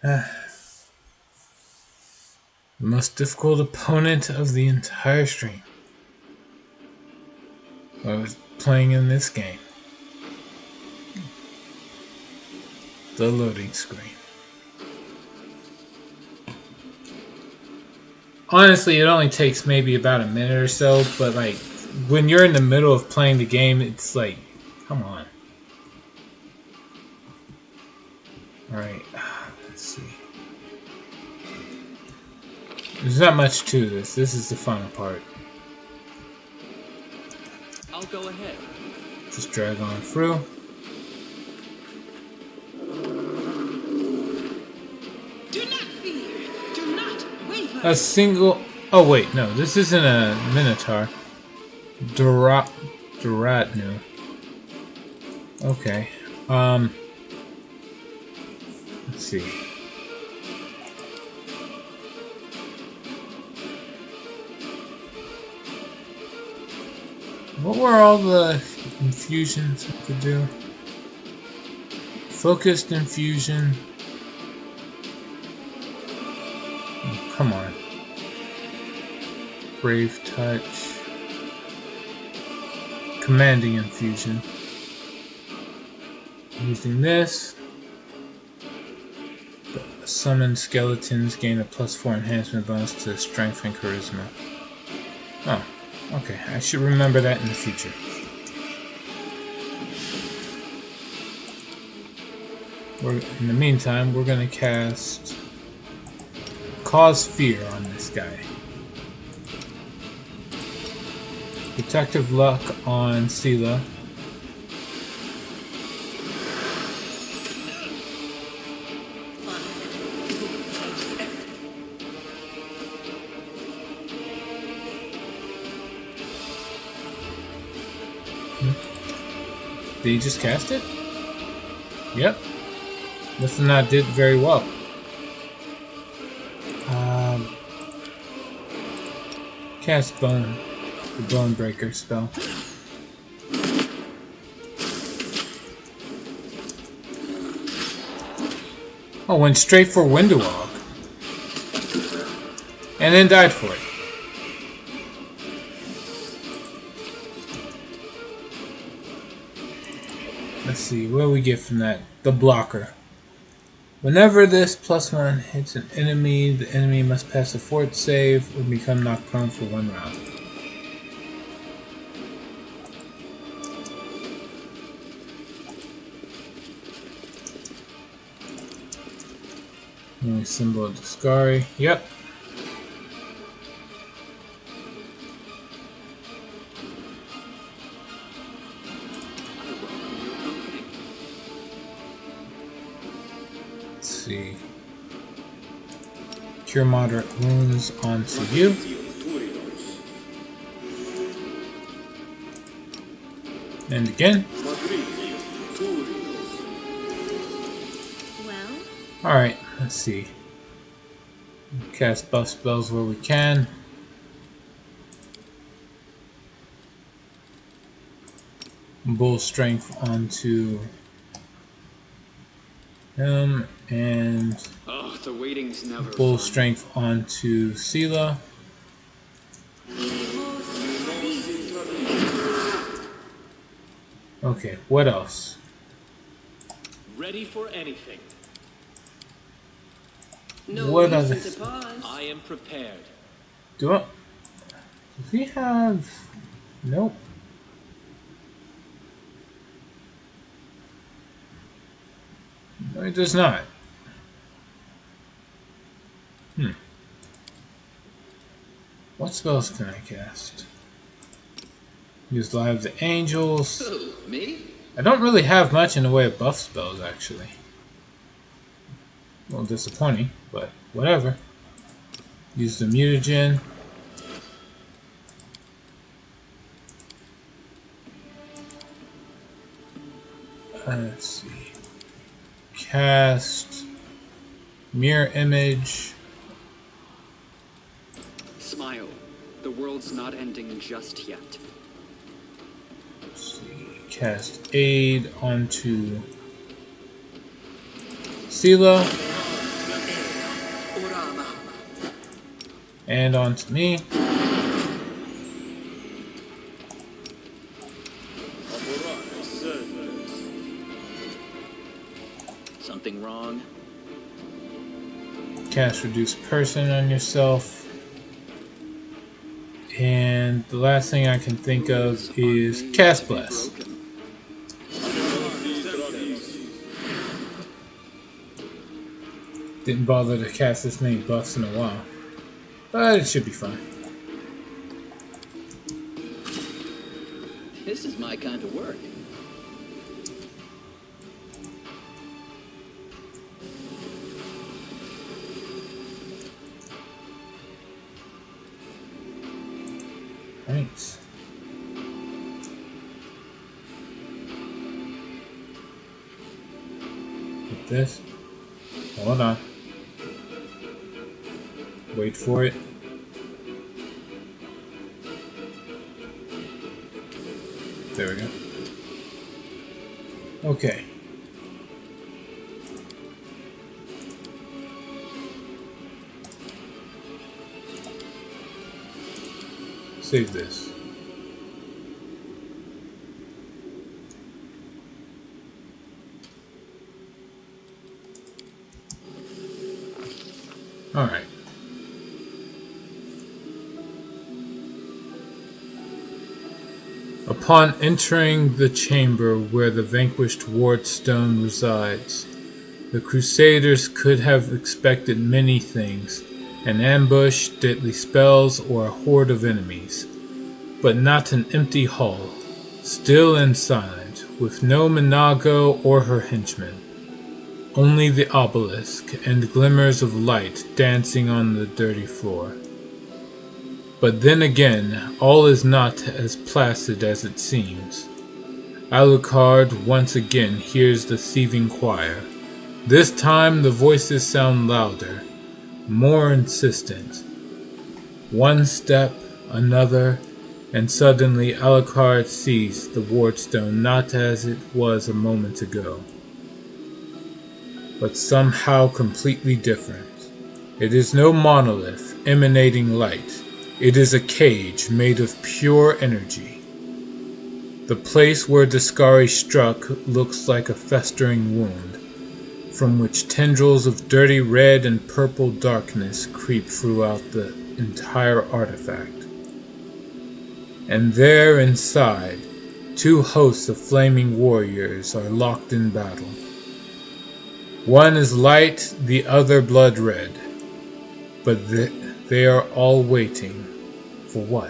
The most difficult opponent of the entire stream. I was playing in this game. The loading screen. Honestly, it only takes maybe about a minute or so, but like when you're in the middle of playing the game, it's like, come on. Alright, let's see. There's not much to this. This is the final part. I'll go ahead. Just drag on through. Do not fear. Do not waver. A single... Oh wait, no. This isn't a Minotaur. Duratnu. Okay. Let's see. What were all the infusions we could do? Focused infusion. Oh, come on. Brave touch. Commanding infusion. Using this. Summon skeletons gain a +4 enhancement bonus to strength and charisma. Oh, okay. I should remember that in the future. In the meantime, we're going to cast Cause Fear on this guy. Protective Luck on Sela. Did he just cast it? Yep. This and that did very well. Cast Bone. The Bone Breaker spell. Oh, went straight for Windowog. And then died for it. Let's see, what do we get from that? The blocker. Whenever this +1 hits an enemy, the enemy must pass a fort save or become knocked prone for 1 round. Only symbol of Discari. Yep. See. Cure moderate wounds onto you. And again. Well? Alright, let's see. Cast buff spells where we can. Bull strength onto him and the waiting's never Bull fun. strength onto Sela. Okay, what else? Ready for anything. No What reason other- to pause. I am prepared. Does he have... Nope. No, he does not. What spells can I cast? Use Live of the Angels. Who, me? I don't really have much in the way of buff spells, actually. A little disappointing, but whatever. Use the mutagen. Let's see. Cast Mirror Image. Smile. The world's not ending just yet. Let's see. Cast Aid onto Sela. And onto me. Something wrong? Cast Reduce Person on yourself. And the last thing I can think of is Cast Bless. Didn't bother to cast this many buffs in a while. But it should be fine. This is my kind of work. Thanks. Get this. Hold on. Wait for it. There we go. Okay. Save this. Alright. Upon entering the chamber where the vanquished Wardstone resides, the Crusaders could have expected many things, an ambush, deadly spells, or a horde of enemies, but not an empty hall, still and silent, with no Minago or her henchmen. Only the obelisk and glimmers of light dancing on the dirty floor. But then again, all is not as placid as it seems. Alucard once again hears the seething choir. This time the voices sound louder, more insistent. One step, another, and suddenly Alucard sees the Wardstone not as it was a moment ago, but somehow completely different. It is no monolith emanating light. It is a cage made of pure energy. The place where Discari struck looks like a festering wound, from which tendrils of dirty red and purple darkness creep throughout the entire artifact. And there inside, two hosts of flaming warriors are locked in battle. One is light, the other blood red. But they are all waiting. For what?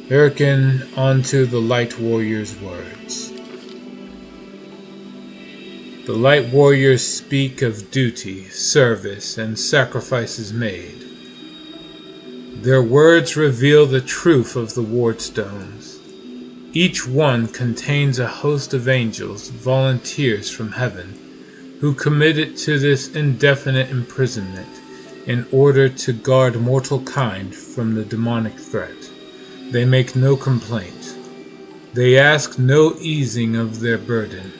Hearken unto the Light Warrior's words. The Light Warriors speak of duty, service, and sacrifices made. Their words reveal the truth of the Wardstones. Each one contains a host of angels, volunteers from heaven, who committed to this indefinite imprisonment in order to guard mortal kind from the demonic threat. They make no complaint. They ask no easing of their burden.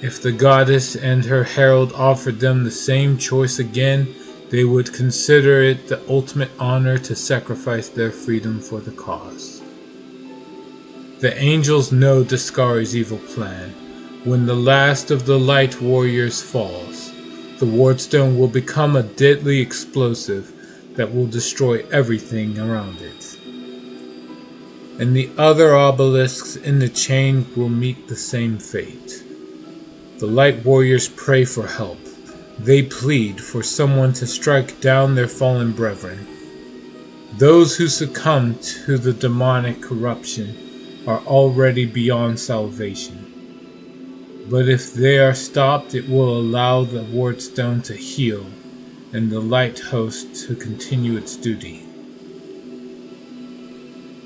If the goddess and her herald offered them the same choice again, they would consider it the ultimate honor to sacrifice their freedom for the cause. The angels know Discari's evil plan. When the last of the Light Warriors falls, the Wardstone will become a deadly explosive that will destroy everything around it. And the other obelisks in the chain will meet the same fate. The Light Warriors pray for help. They plead for someone to strike down their fallen brethren. Those who succumb to the demonic corruption are already beyond salvation. But if they are stopped, it will allow the Wardstone to heal and the Light Host to continue its duty.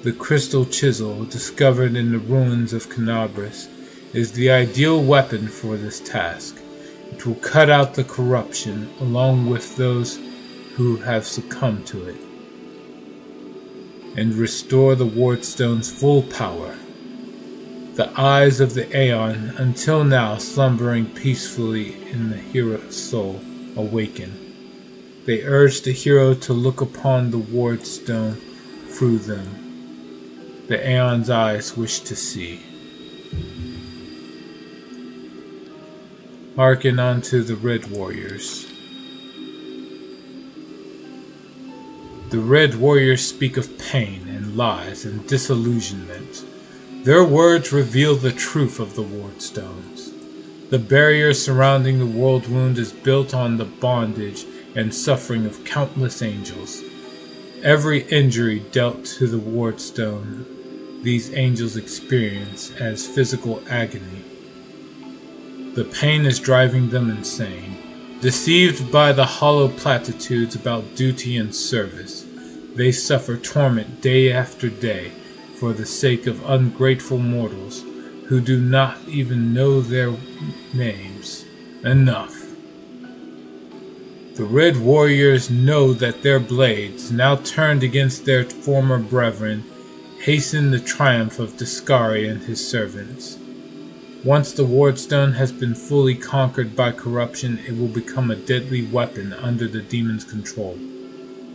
The crystal chisel discovered in the ruins of Canabras is the ideal weapon for this task. It will cut out the corruption along with those who have succumbed to it, and restore the Wardstone's full power. The eyes of the Aeon, until now slumbering peacefully in the hero's soul, awaken. They urge the hero to look upon the Wardstone through them. The Aeon's eyes wish to see. Hearken unto the Red Warriors. The Red Warriors speak of pain and lies and disillusionment. Their words reveal the truth of the Wardstones. The barrier surrounding the world wound is built on the bondage and suffering of countless angels. Every injury dealt to the Wardstone, these angels experience as physical agony. The pain is driving them insane. Deceived by the hollow platitudes about duty and service, they suffer torment day after day for the sake of ungrateful mortals who do not even know their names. Enough. The Red Warriors know that their blades, now turned against their former brethren, hasten the triumph of Discari and his servants. Once the Wardstone has been fully conquered by corruption, it will become a deadly weapon under the demon's control.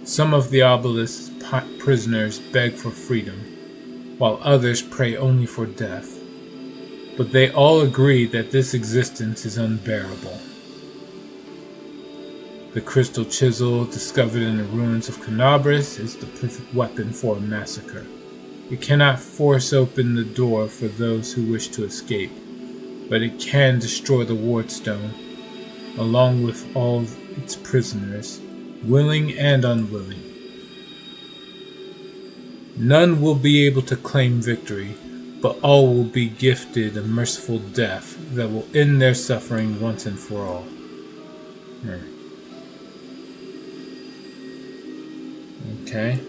Some of the obelisk's prisoners beg for freedom, while others pray only for death. But they all agree that this existence is unbearable. The crystal chisel discovered in the ruins of Canabris is the perfect weapon for a massacre. It cannot force open the door for those who wish to escape, but it can destroy the Wardstone, along with all its prisoners, willing and unwilling. None will be able to claim victory, but all will be gifted a merciful death that will end their suffering once and for all. Okay.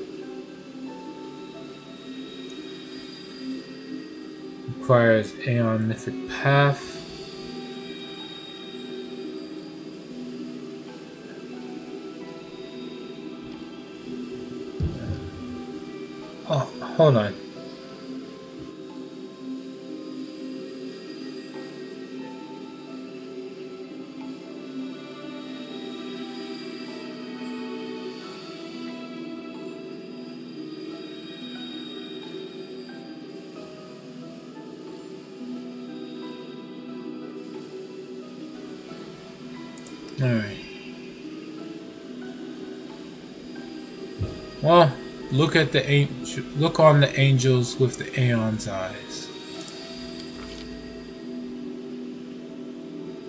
Requires Aeon Mythic Path. Oh, hold on. Alright. Well, look on the angels with the Aeon's eyes.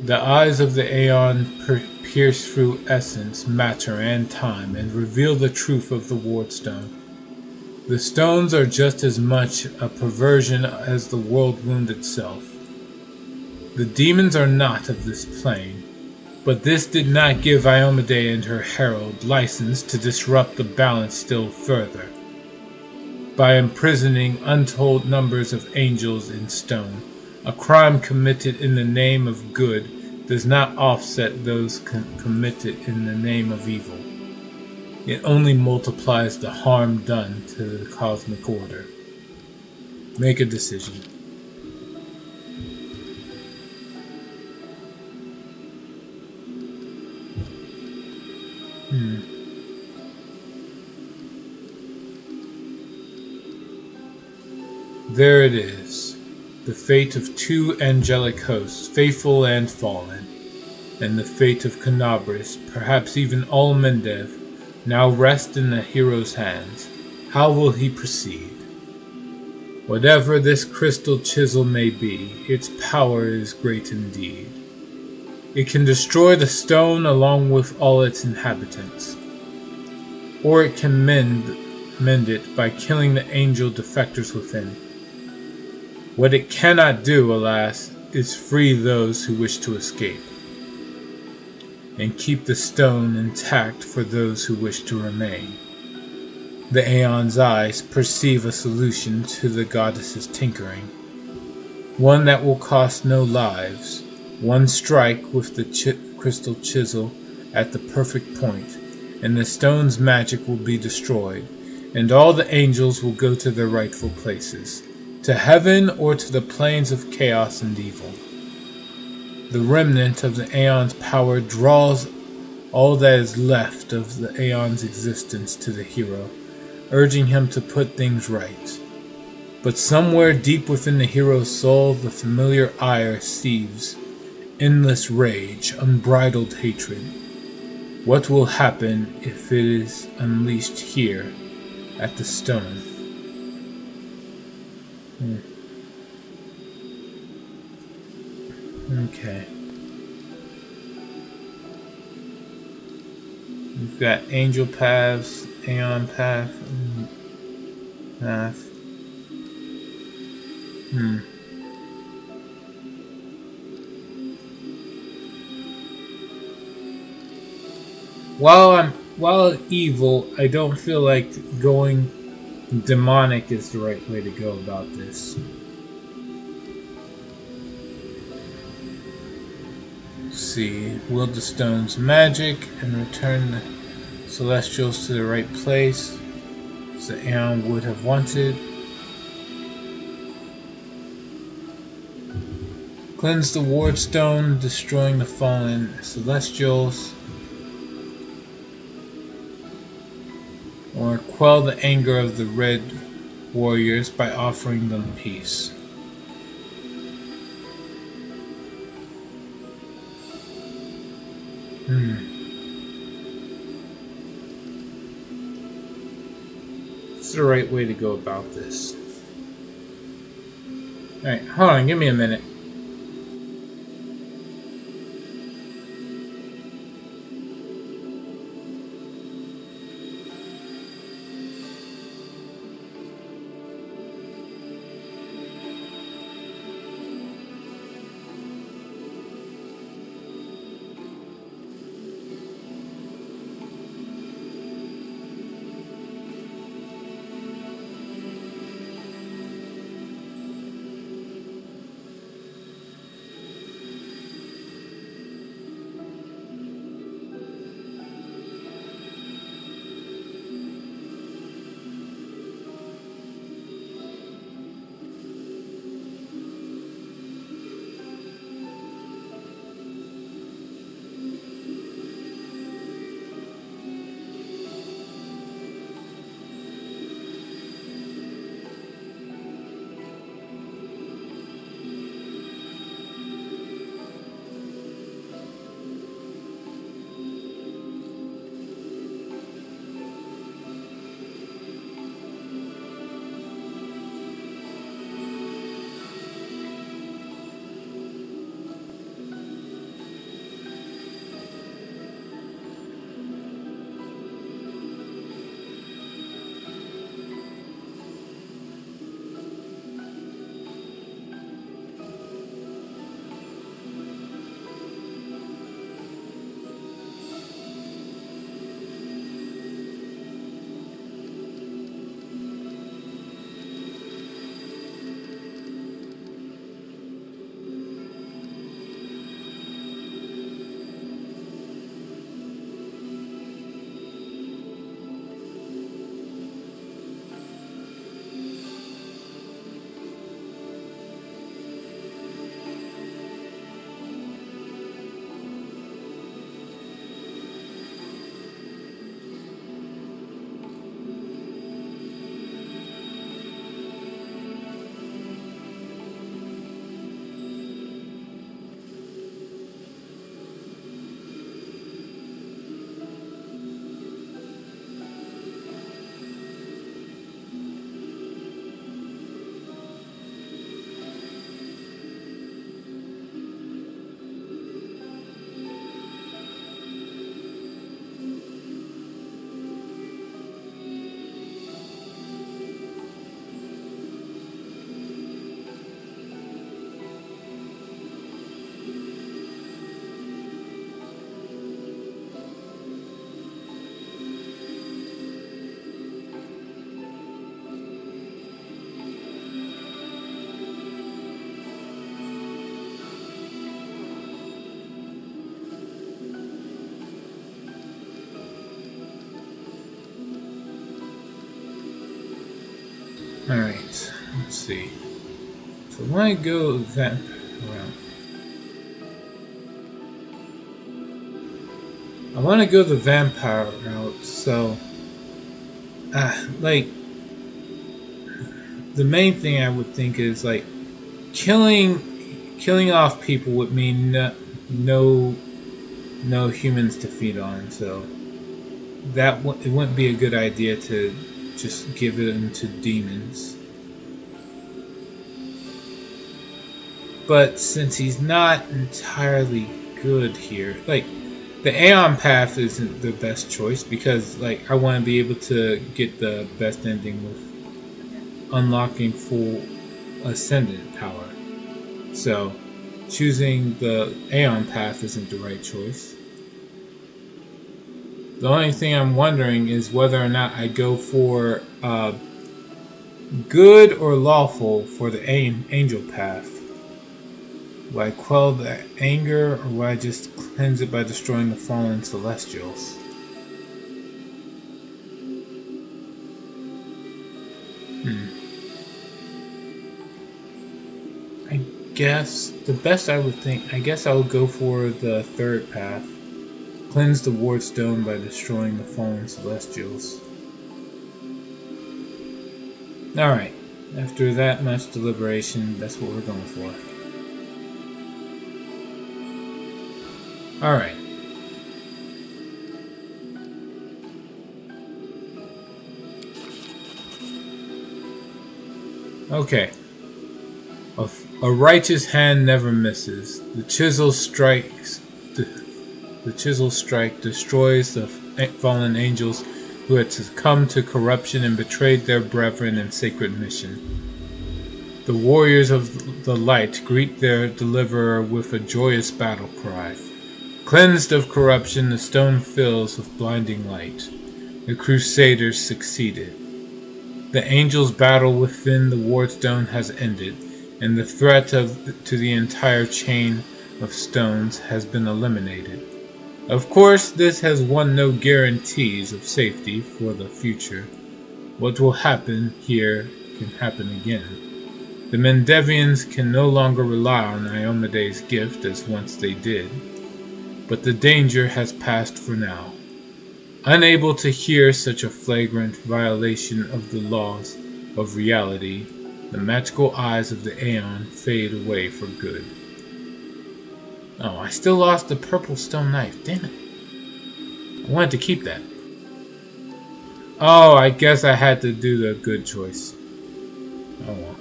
The eyes of the Aeon pierce through essence, matter, and time, and reveal the truth of the Wardstone. The stones are just as much a perversion as the world wound itself. The demons are not of this plane, but this did not give Iomade and her herald license to disrupt the balance still further. By imprisoning untold numbers of angels in stone, a crime committed in the name of good does not offset those committed in the name of evil. It only multiplies the harm done to the cosmic order. Make a decision. There it is, the fate of two angelic hosts, faithful and fallen, and the fate of Canabris, perhaps even all Mendev, now rest in the hero's hands. How will he proceed? Whatever this crystal chisel may be, its power is great indeed. It can destroy the stone along with all its inhabitants, or it can mend it by killing the angel defectors within. What it cannot do, alas, is free those who wish to escape, and keep the stone intact for those who wish to remain. The Aeon's eyes perceive a solution to the goddess's tinkering, one that will cost no lives, one strike with the crystal chisel at the perfect point, and the stone's magic will be destroyed, and all the angels will go to their rightful places, to heaven or to the plains of chaos and evil. The remnant of the Aeon's power draws all that is left of the Aeon's existence to the hero, urging him to put things right. But somewhere deep within the hero's soul, the familiar ire seethes, endless rage, unbridled hatred. What will happen if it is unleashed here at the stone? Okay. We've got angel paths, Aeon path, path. While evil, I don't feel like going demonic is the right way to go about this. see, wield the stone's magic and return the celestials to the right place, as the Aeon would have wanted. Cleanse the ward stone, destroying the fallen celestials. Or quell the anger of the red warriors by offering them peace. What's the right way to go about this? Alright, hold on, give me a minute. Alright, let's see. So when I go that route, I want to go the vampire route, so like the main thing I would think is like killing off people would mean no humans to feed on, so that it wouldn't be a good idea to just give it into demons. But since he's not entirely good here, like the Aeon path isn't the best choice because like I want to be able to get the best ending with unlocking full ascendant power. So choosing the Aeon path isn't the right choice. The only thing I'm wondering is whether or not I go for good or lawful for the angel path. Will I quell the anger, or will I just cleanse it by destroying the fallen celestials? I guess the best I would think, I guess I would go for the third path. Cleanse the ward stone by destroying the fallen celestials. Alright, after that much deliberation, that's what we're going for. Alright. Okay. A righteous hand never misses. The chisel strikes. The chisel strike destroys the fallen angels who had succumbed to corruption and betrayed their brethren in sacred mission. The warriors of the light greet their deliverer with a joyous battle cry. Cleansed of corruption, the stone fills with blinding light. The crusaders succeeded. The angels' battle within the wardstone has ended, and the threat to the entire chain of stones has been eliminated. Of course, this has won no guarantees of safety for the future. What will happen here can happen again. The Mendevians can no longer rely on Iomede's gift as once they did, but the danger has passed for now. Unable to hear such a flagrant violation of the laws of reality, the magical eyes of the Aeon fade away for good. Oh, I still lost the purple stone knife. Damn it. I wanted to keep that. Oh, I guess I had to do the good choice. Oh well.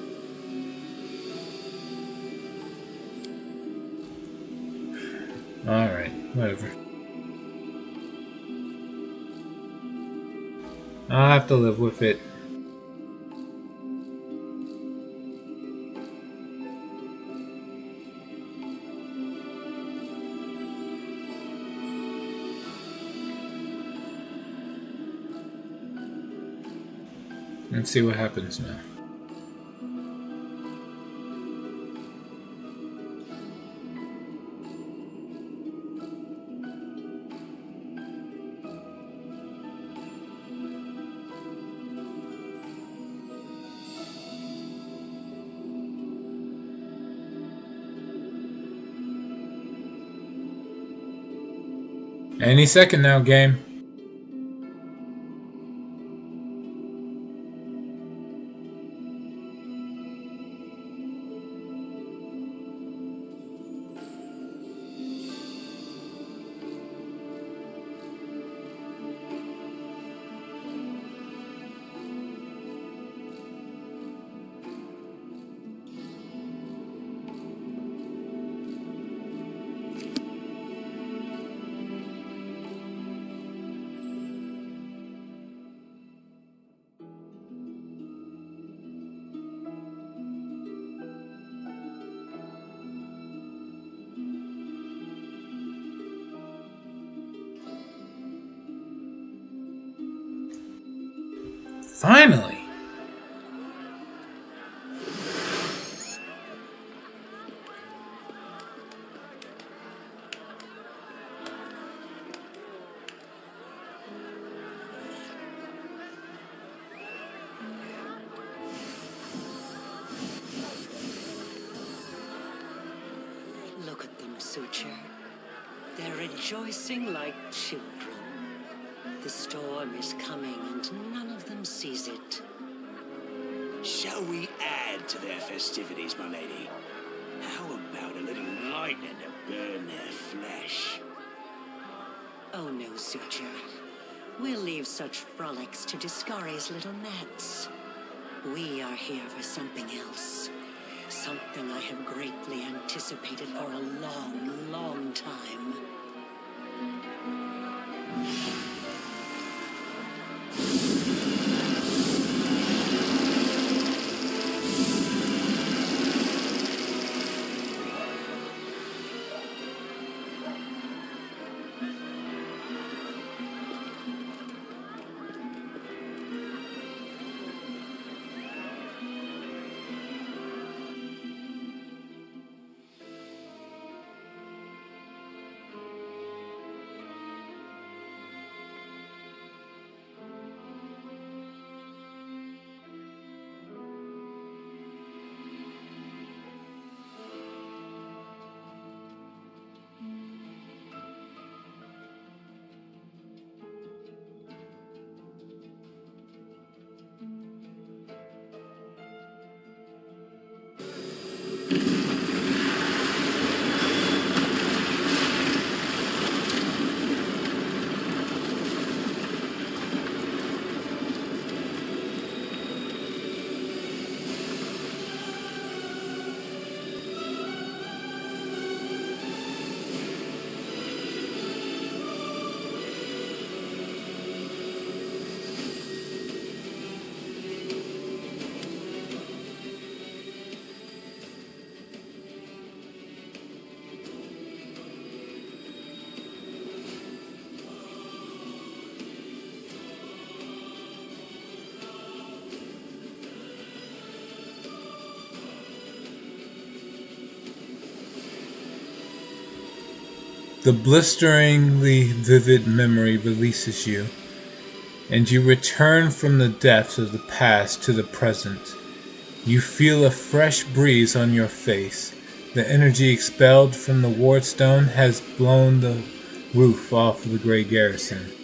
Alright, whatever. I'll have to live with it. Let's see what happens now. Any second now, game. Finally! Look at them, Suture. They're rejoicing like children. The storm is coming and none of them sees it. Shall we add to their festivities, my lady? How about a little lightning to burn their flesh? Oh no, Suture. We'll leave such frolics to Discari's little gnats. We are here for something else. Something I have greatly anticipated for a long, long time. the blisteringly vivid memory releases you, and you return from the depths of the past to the present. You feel a fresh breeze on your face. The energy expelled from the wardstone has blown the roof off of the Grey Garrison.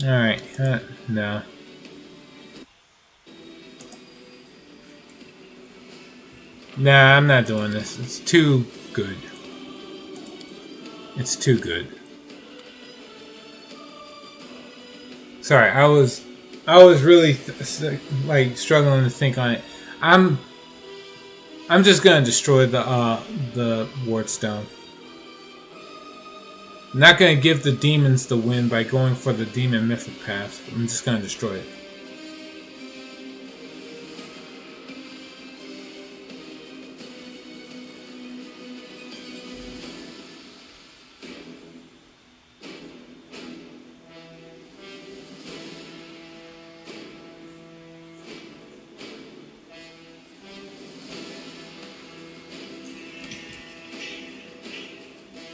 Alright, no. Nah, I'm not doing this. It's too good. It's too good. Sorry, I was really like struggling to think on it. I'm just gonna destroy the wardstone. I'm not gonna give the demons the win by going for the demon mythic path. I'm just gonna destroy it.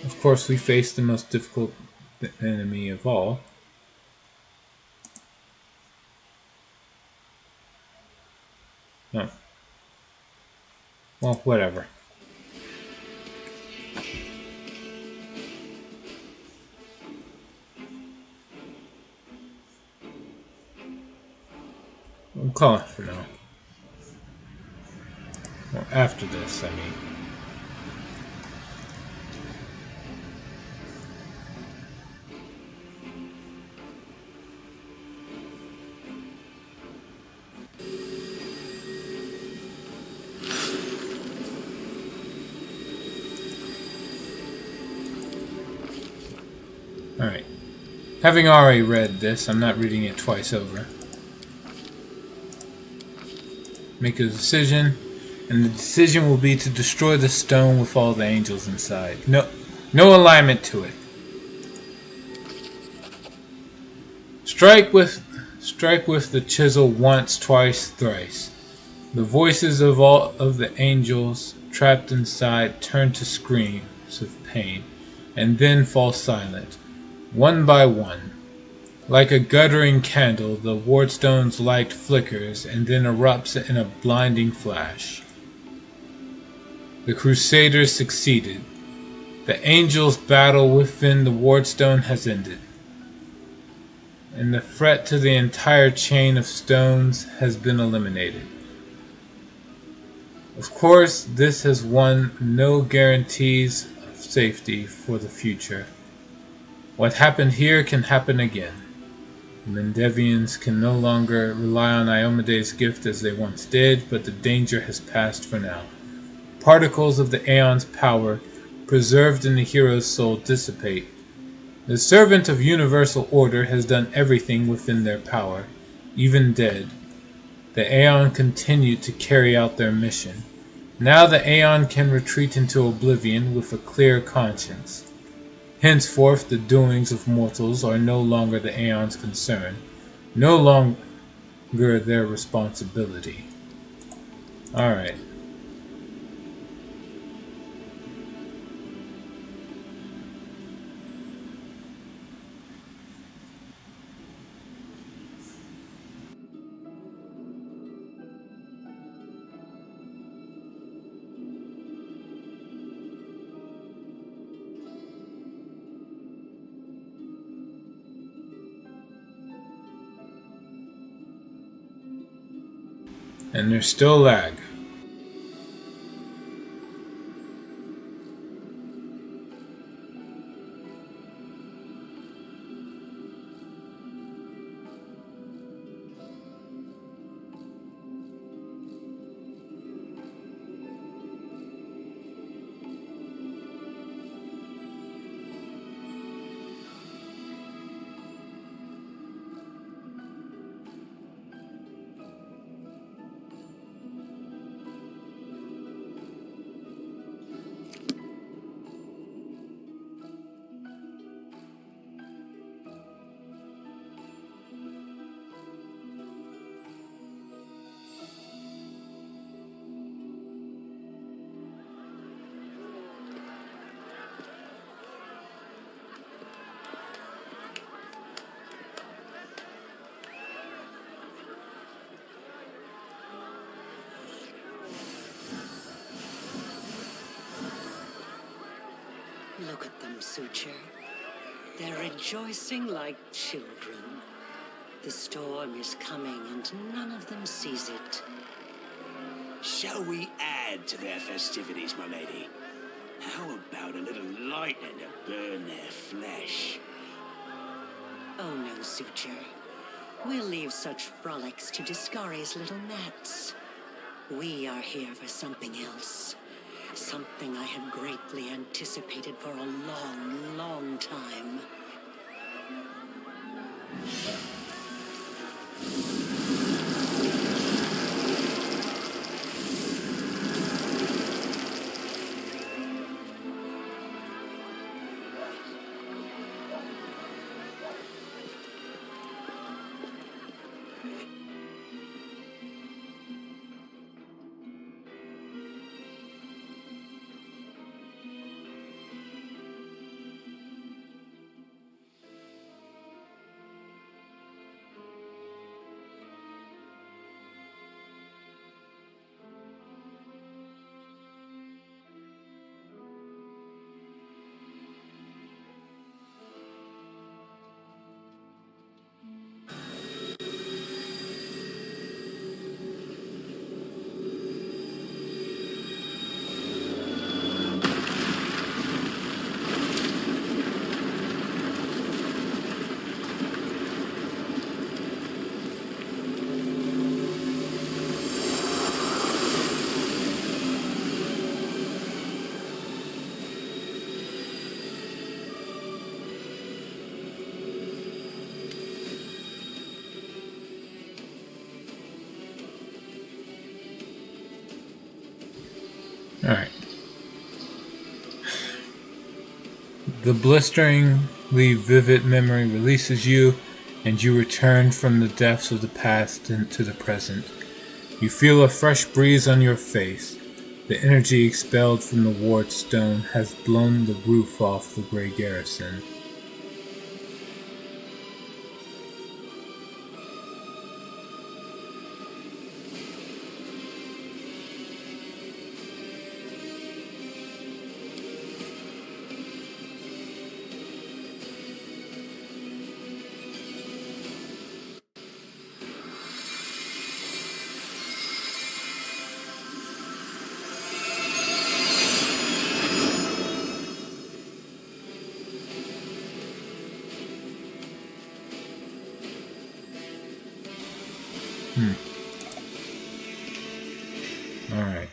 Of course, we face the most difficult enemy of all. No. Well, whatever. I'm calling it for now. Well, after this, I mean. Alright. Having already read this, I'm not reading it twice over. Make a decision, and the decision will be to destroy the stone with all the angels inside. No alignment to it. Strike with the chisel once, twice, thrice. The voices of all of the angels trapped inside turn to screams of pain, and then fall silent. One by one, like a guttering candle, the wardstone's light flickers and then erupts in a blinding flash. The Crusaders succeeded. The angels' battle within the wardstone has ended, and the threat to the entire chain of stones has been eliminated. Of course, this has won no guarantees of safety for the future. What happened here can happen again. The Mendevians can no longer rely on Iomede's gift as they once did, but the danger has passed for now. Particles of the Aeon's power preserved in the hero's soul dissipate. The servant of universal order has done everything within their power. Even dead, the Aeon continued to carry out their mission. Now the Aeon can retreat into oblivion with a clear conscience. Henceforth, the doings of mortals are no longer the Aeon's concern, no longer their responsibility. Alright. And there's still lag. Look at them, Suture. They're rejoicing like children. The storm is coming and none of them sees it. Shall we add to their festivities, my lady? How about a little lightning to burn their flesh? Oh no, Suture. We'll leave such frolics to Discari's little gnats. We are here for something else. Something I have greatly anticipated for a long, long time. Alright. The blisteringly vivid memory releases you, and you return from the depths of the past into the present. You feel a fresh breeze on your face. The energy expelled from the ward stone has blown the roof off the Grey Garrison. Alright.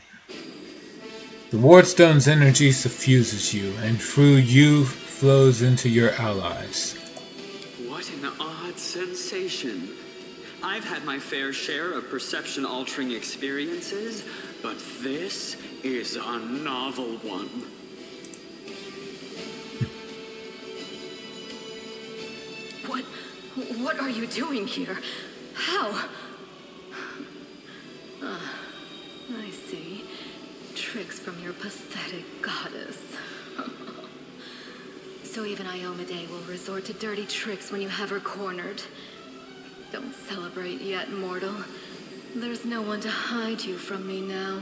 The Wardstone's energy suffuses you, and through you flows into your allies. What an odd sensation. I've had my fair share of perception-altering experiences, but this is a novel one. What are you doing here? How? I see. Tricks from your pathetic goddess. So even Iomade will resort to dirty tricks when you have her cornered. Don't celebrate yet, mortal. There's no one to hide you from me now.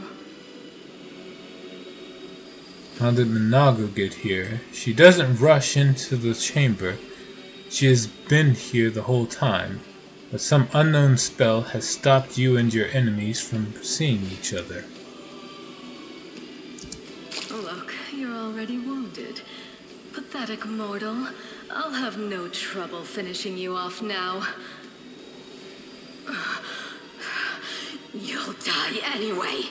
How did Minago get here? She doesn't rush into the chamber. She has been here the whole time. but some unknown spell has stopped you and your enemies from seeing each other. Look, you're already wounded. Pathetic mortal. I'll have no trouble finishing you off now. You'll die anyway.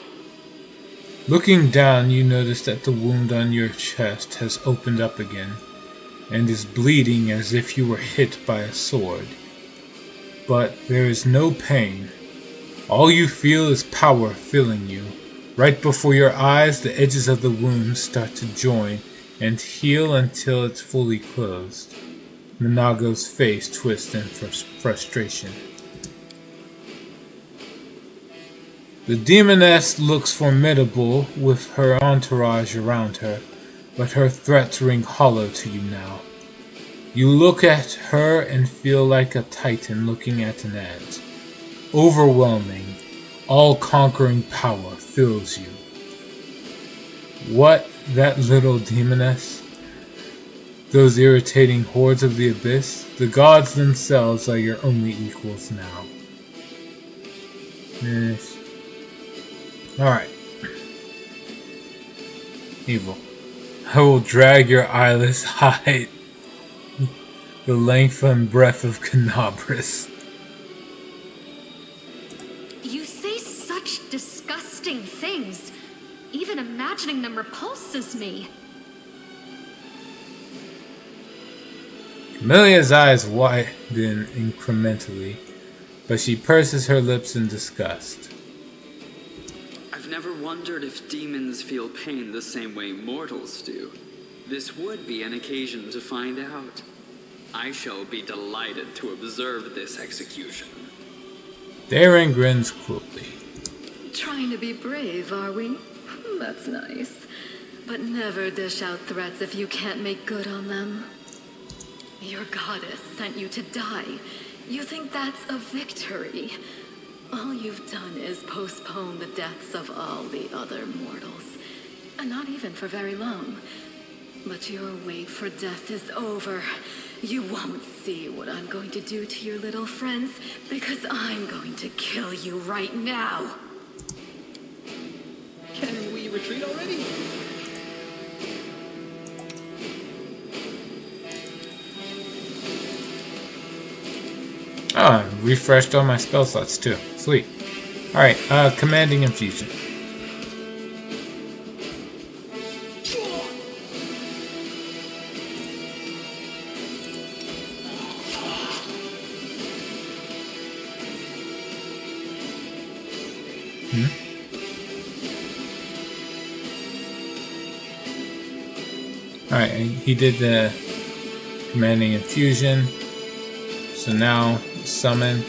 Looking down, you notice that the wound on your chest has opened up again, and is bleeding as if you were hit by a sword. But there is no pain. All you feel is power filling you. Right before your eyes, the edges of the wound start to join and heal until it's fully closed. Minago's face twists in frustration. The demoness looks formidable with her entourage around her, but her threats ring hollow to you now. You look at her and feel like a titan looking at an ant. Overwhelming, all-conquering power fills you. What, that little demoness? Those irritating hordes of the abyss? The gods themselves are your only equals now. Yes. Alright. Evil. I will drag your eyeless hide the length and breadth of Canabras. You say such disgusting things. Even imagining them repulses me. Amelia's eyes widen incrementally, but she purses her lips in disgust. I've never wondered if demons feel pain the same way mortals do. This would be an occasion to find out. I shall be delighted to observe this execution. Darren grins cruelly. Trying to be brave, are we? That's nice. But never dish out threats if you can't make good on them. Your goddess sent you to die. You think that's a victory? All you've done is postpone the deaths of all the other mortals. And not even for very long. But your wait for death is over. You won't see what I'm going to do to your little friends, because I'm going to kill you right now. Can we retreat already? Oh, I refreshed all my spell slots too. Sweet. Alright, commanding infusion. Alright, he did the commanding infusion. So now, summon.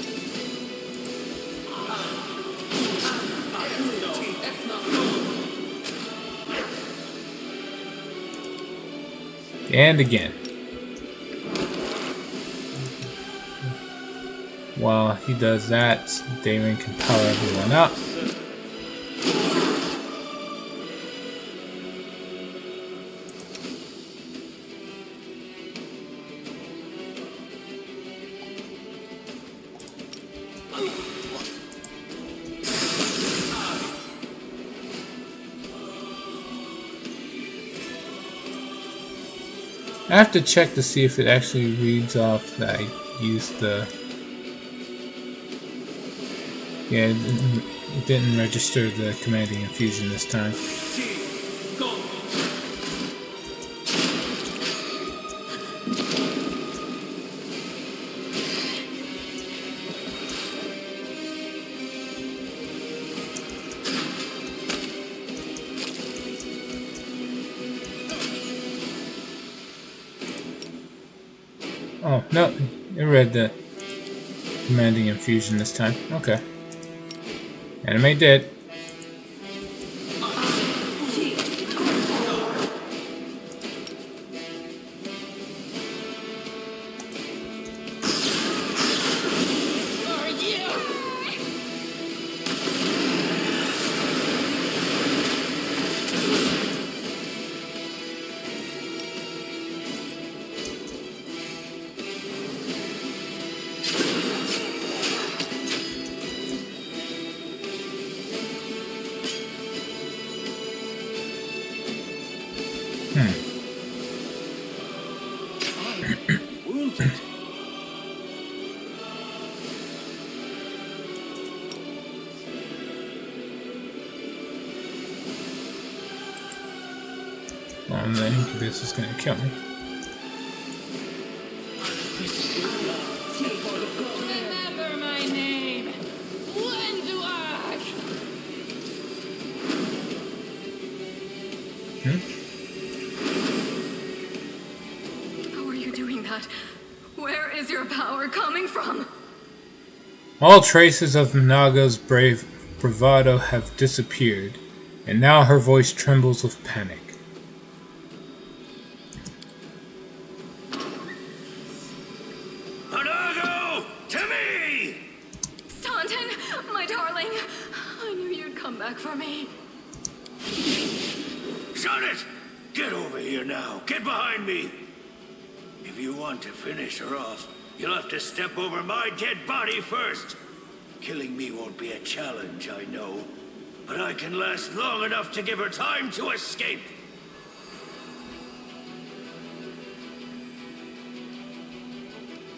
And again. While he does that, Damon can power everyone up. I have to check to see if it actually reads off that I used the... Yeah, it didn't register the commanding infusion this time. Oh, no, it read the commanding infusion this time. Okay. Anime did. the incubus is gonna kill me. Remember my name. When do I? How are you doing that? Where is your power coming from? All traces of Naga's bravado have disappeared, and now her voice trembles with panic. Anago, to me! Staunton, my darling. I knew you'd come back for me. Shut it! Get over here now. Get behind me. If you want to finish her off, you'll have to step over my dead body first. Killing me won't be a challenge, I know. But I can last long enough to give her time to escape.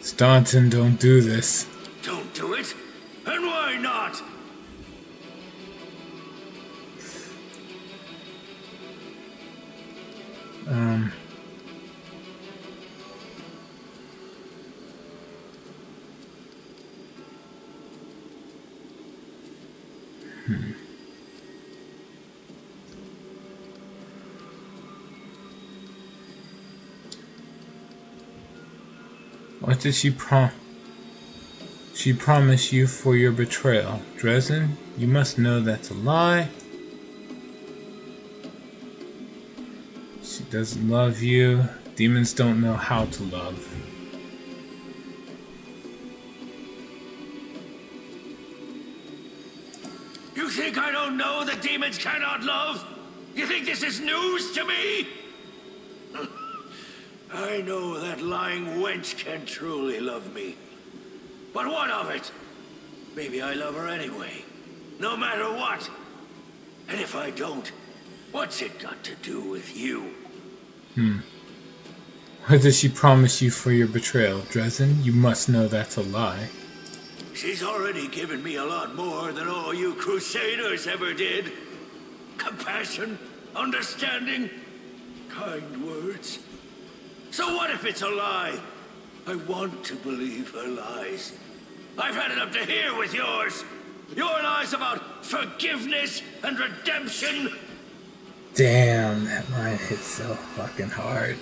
Staunton, don't do this. Don't do it? And why not? What did she promise you for your betrayal? Dresden, you must know that's a lie. She doesn't love you. Demons don't know how to love. You think I don't know that demons cannot love? You think this is news to me? I know that lying wench can truly love me. But what of it? Maybe I love her anyway. No matter what. And if I don't, what's it got to do with you? What did she promise you for your betrayal? Dresden, you must know that's a lie. She's already given me a lot more than all you Crusaders ever did. Compassion, understanding, kind words. So what if it's a lie? I want to believe her lies. I've had it up to here with yours. Your lies about forgiveness and redemption. Damn, that line hits so fucking hard.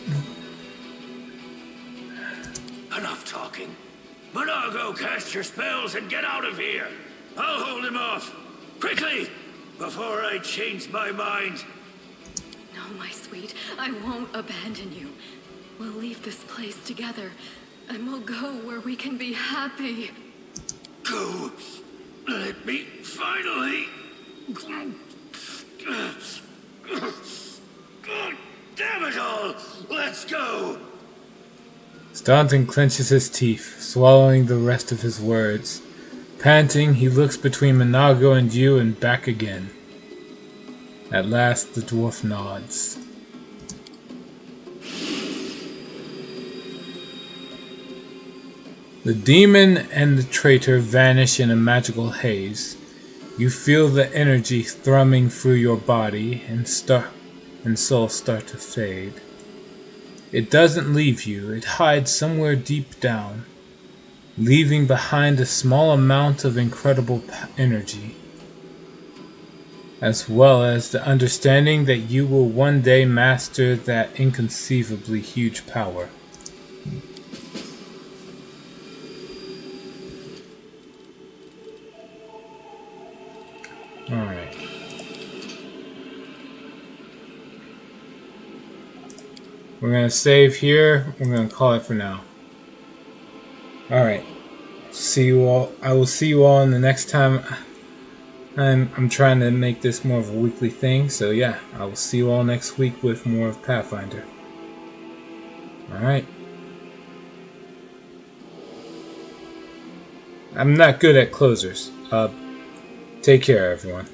Enough talking. Monago, cast your spells and get out of here. I'll hold him off. Quickly, before I change my mind. No, my sweet, I won't abandon you. We'll leave this place together, and we'll go where we can be happy. Go. Let me finally. God damn it all! Let's go! Staunton clenches his teeth, swallowing the rest of his words. Panting, he looks between Monago and you and back again. At last, the dwarf nods. The demon and the traitor vanish in a magical haze. You feel the energy thrumming through your body and soul start to fade. It doesn't leave you, it hides somewhere deep down, leaving behind a small amount of incredible energy, as well as the understanding that you will one day master that inconceivably huge power. Alright. We're going to save here. We're going to call it for now. Alright. See you all. I will see you all in the next time. I'm trying to make this more of a weekly thing. So yeah, I will see you all next week with more of Pathfinder. Alright. I'm not good at closers. Take care, everyone.